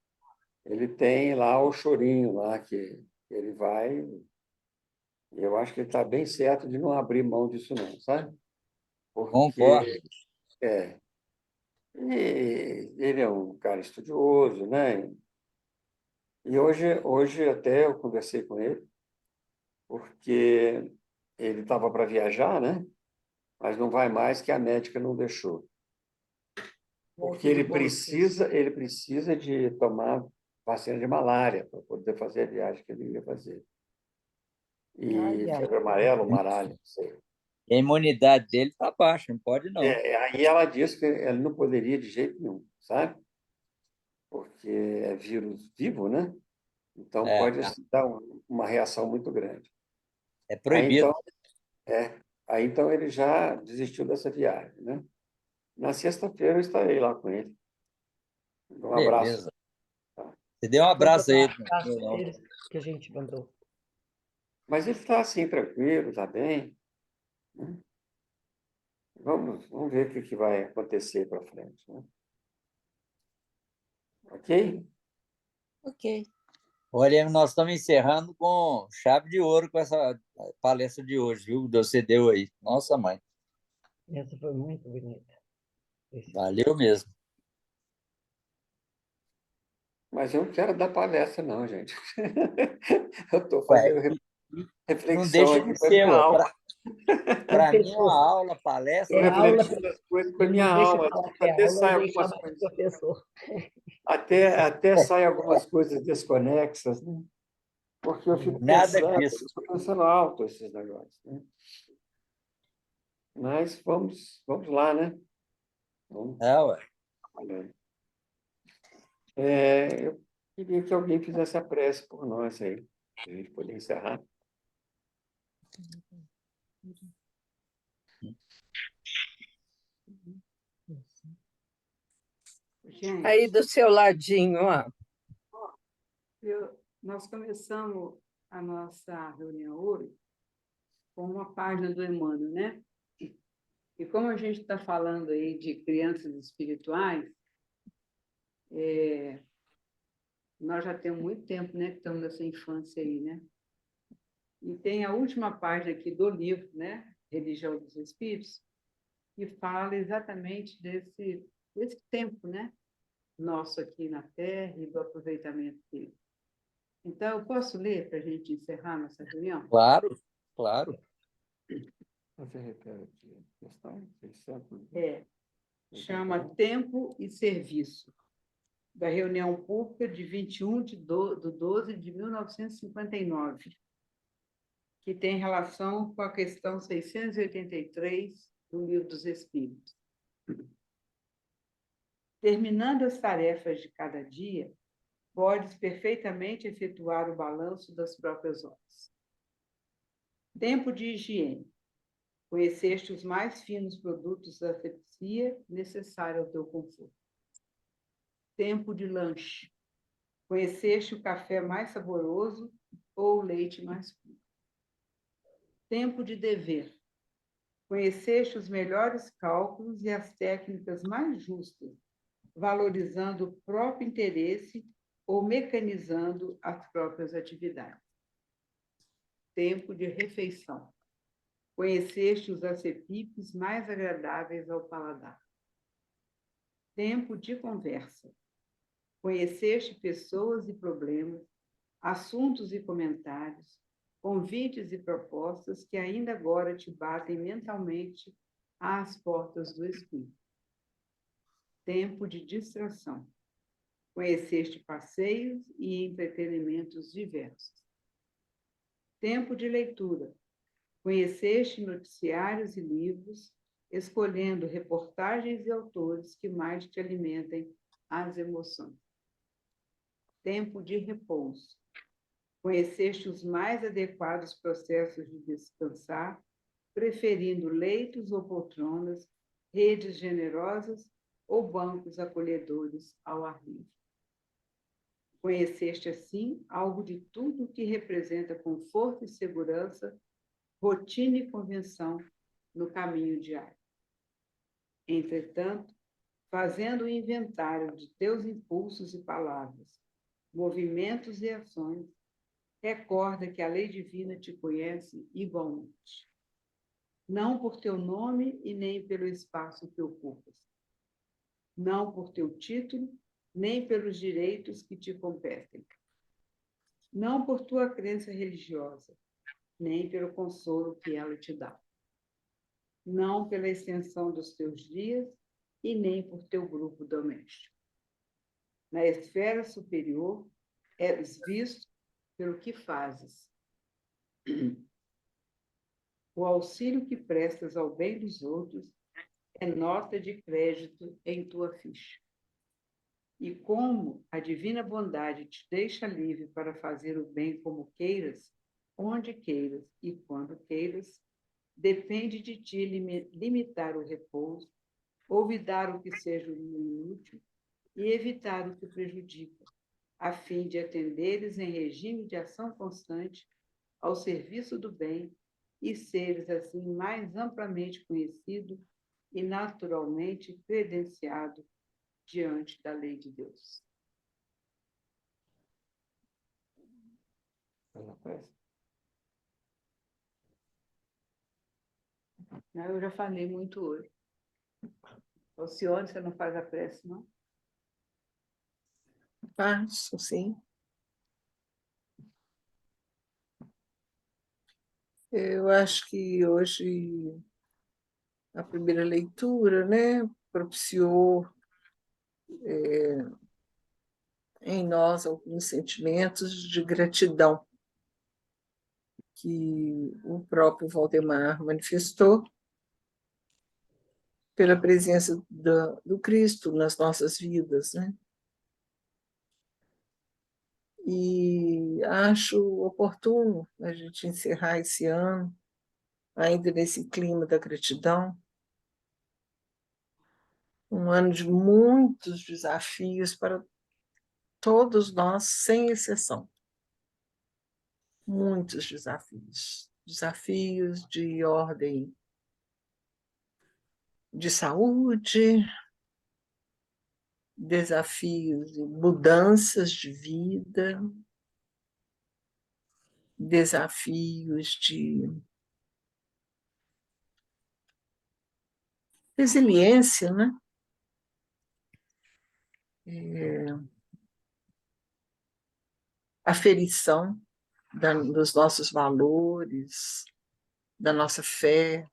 ele tem lá o chorinho lá, que ele vai... Eu acho que ele está bem certo de não abrir mão disso não, sabe? Concordo. Porque ele é um cara estudioso, né? E hoje até eu conversei com ele, porque ele estava para viajar, né? Mas não vai mais, que a médica não deixou. Porque ele precisa de tomar vacina de malária para poder fazer a viagem que ele ia fazer. E Ai, ai. febre amarela, maralho, não sei. A imunidade dele está baixa, não pode não. Aí ela disse que ele não poderia de jeito nenhum, sabe? Porque é vírus vivo, né? Então pode dar uma reação muito grande. É Aí proibido. então ele já desistiu dessa viagem, né? Na sexta-feira eu estarei lá com ele. Um abraço. Beleza. Você deu um abraço aí. Que a gente mandou. Mas ele está assim, tranquilo, está bem. Né? Vamos ver o que vai acontecer para frente. Né? Ok? Ok. Olha, nós estamos encerrando com chave de ouro com essa palestra de hoje, viu? Você deu aí. Nossa, mãe. Essa foi muito bonita. Valeu mesmo. Mas eu não quero dar palestra, não, gente. Eu estou Ué, fazendo não reflexão deixa aqui de para ser, minha ué. alma. Para mim, uma aula, palestra. Estou É aula, refletindo as coisas para ele minha não deixa alma. falar que é Até aula, sai nem algumas chama de coisas. professor. Até saem algumas coisas desconexas, né? Porque eu fico Nada pensando, disso. estou pensando alto esses negócios. Né? Mas vamos lá, né? Vamos Ué. trabalhando. Eu queria que alguém fizesse a prece por nós aí, para a gente poder encerrar. Aí Gente, do seu ladinho, ó. nós começamos a nossa reunião hoje com uma página do Emmanuel, né? E como a gente está falando aí de crianças espirituais, nós já temos muito tempo, né, que estamos nessa infância aí, né? E tem a última página aqui do livro, né, Religião dos Espíritos, que fala exatamente desse tempo, né, nosso aqui na Terra e do aproveitamento dele. Então, eu posso ler para a gente encerrar nossa reunião? Claro, claro. Você repete a questão? 600? Chama Tempo e Serviço, da reunião pública de 21 de 12 de 1959, que tem relação com a questão 683 do Livro dos Espíritos. Terminando as tarefas de cada dia, podes perfeitamente efetuar o balanço das próprias horas. Tempo de higiene. Conheceste os mais finos produtos da asepsia necessária ao teu conforto. Tempo de lanche. Conheceste o café mais saboroso ou o leite mais puro. Tempo de dever. Conheceste os melhores cálculos e as técnicas mais justas, valorizando o próprio interesse ou mecanizando as próprias atividades. Tempo de refeição. Conheceste os acepipes mais agradáveis ao paladar. Tempo de conversa. Conheceste pessoas e problemas, assuntos e comentários, convites e propostas que ainda agora te batem mentalmente às portas do espírito. Tempo de distração. Conheceste passeios e entretenimentos diversos. Tempo de leitura. Conheceste noticiários e livros, escolhendo reportagens e autores que mais te alimentem as emoções. Tempo de repouso. Conheceste os mais adequados processos de descansar, preferindo leitos ou poltronas, redes generosas ou bancos acolhedores ao ar livre. Conheceste, assim, algo de tudo que representa conforto e segurança, rotina e convenção no caminho diário. Entretanto, fazendo o inventário de teus impulsos e palavras, movimentos e ações, recorda que a lei divina te conhece igualmente. Não por teu nome e nem pelo espaço que ocupas. Não por teu título, nem pelos direitos que te competem. Não por tua crença religiosa, nem pelo consolo que ela te dá. Não pela extensão dos teus dias e nem por teu grupo doméstico. Na esfera superior, és visto pelo que fazes. O auxílio que prestas ao bem dos outros é nota de crédito em tua ficha. E como a divina bondade te deixa livre para fazer o bem como queiras, onde queiras e quando queiras, depende de ti limitar o repouso, olvidar o que seja inútil e evitar o que prejudica, a fim de atenderes em regime de ação constante ao serviço do bem e seres, assim, mais amplamente conhecido e naturalmente credenciado diante da lei de Deus. Eu já falei muito hoje. Alcione, você não faz a prece, não? Faço, sim. Eu acho que hoje a primeira leitura, né, propiciou em nós alguns sentimentos de gratidão que o próprio Valdemar manifestou pela presença do Cristo nas nossas vidas, né? E acho oportuno a gente encerrar esse ano ainda nesse clima da gratidão, com um ano de muitos desafios para todos nós, sem exceção. Muitos desafios. Desafios de ordem de saúde, desafios de mudanças de vida, desafios de resiliência, né? Aferição dos nossos valores, da nossa fé.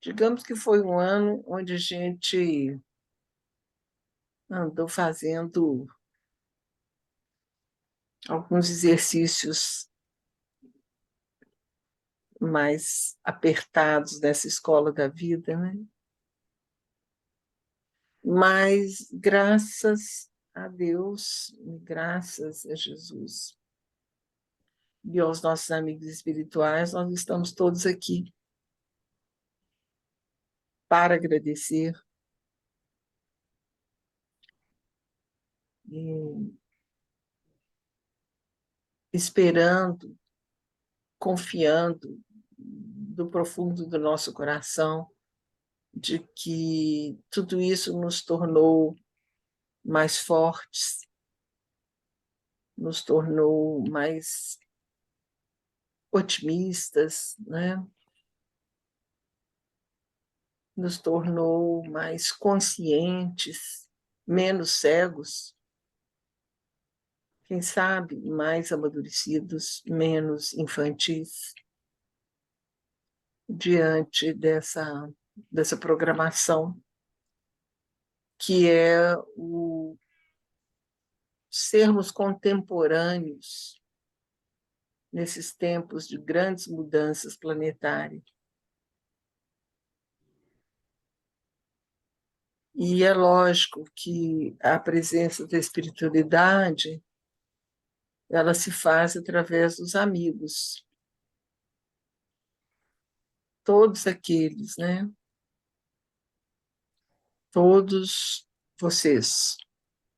Digamos que foi um ano onde a gente andou fazendo alguns exercícios mais apertados dessa escola da vida, né? Mas, graças a Deus, graças a Jesus e aos nossos amigos espirituais, nós estamos todos aqui para agradecer e esperando, confiando do profundo do nosso coração de que tudo isso nos tornou mais fortes, nos tornou mais otimistas, né? Nos tornou mais conscientes, menos cegos, quem sabe mais amadurecidos, menos infantis, diante dessa programação, que é o sermos contemporâneos nesses tempos de grandes mudanças planetárias. E é lógico que a presença da espiritualidade ela se faz através dos amigos. Todos aqueles, né? Todos vocês,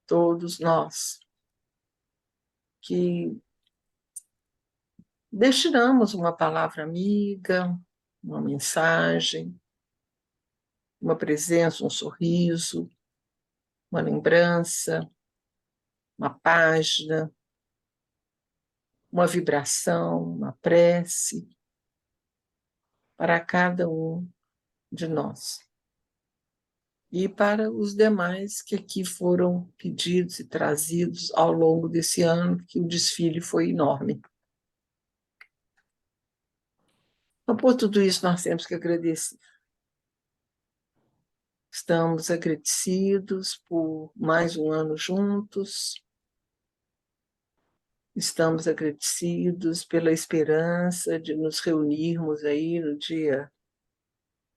todos nós, que destinamos uma palavra amiga, uma mensagem, uma presença, um sorriso, uma lembrança, uma página, uma vibração, uma prece para cada um de nós. E para os demais que aqui foram pedidos e trazidos ao longo desse ano, que o desfile foi enorme. Então, por tudo isso, nós temos que agradecer. Estamos agradecidos por mais um ano juntos. Estamos agradecidos pela esperança de nos reunirmos aí no dia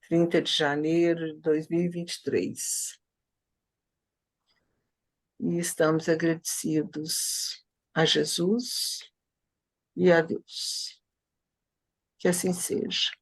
30 de janeiro de 2023. E estamos agradecidos a Jesus e a Deus. Que assim seja.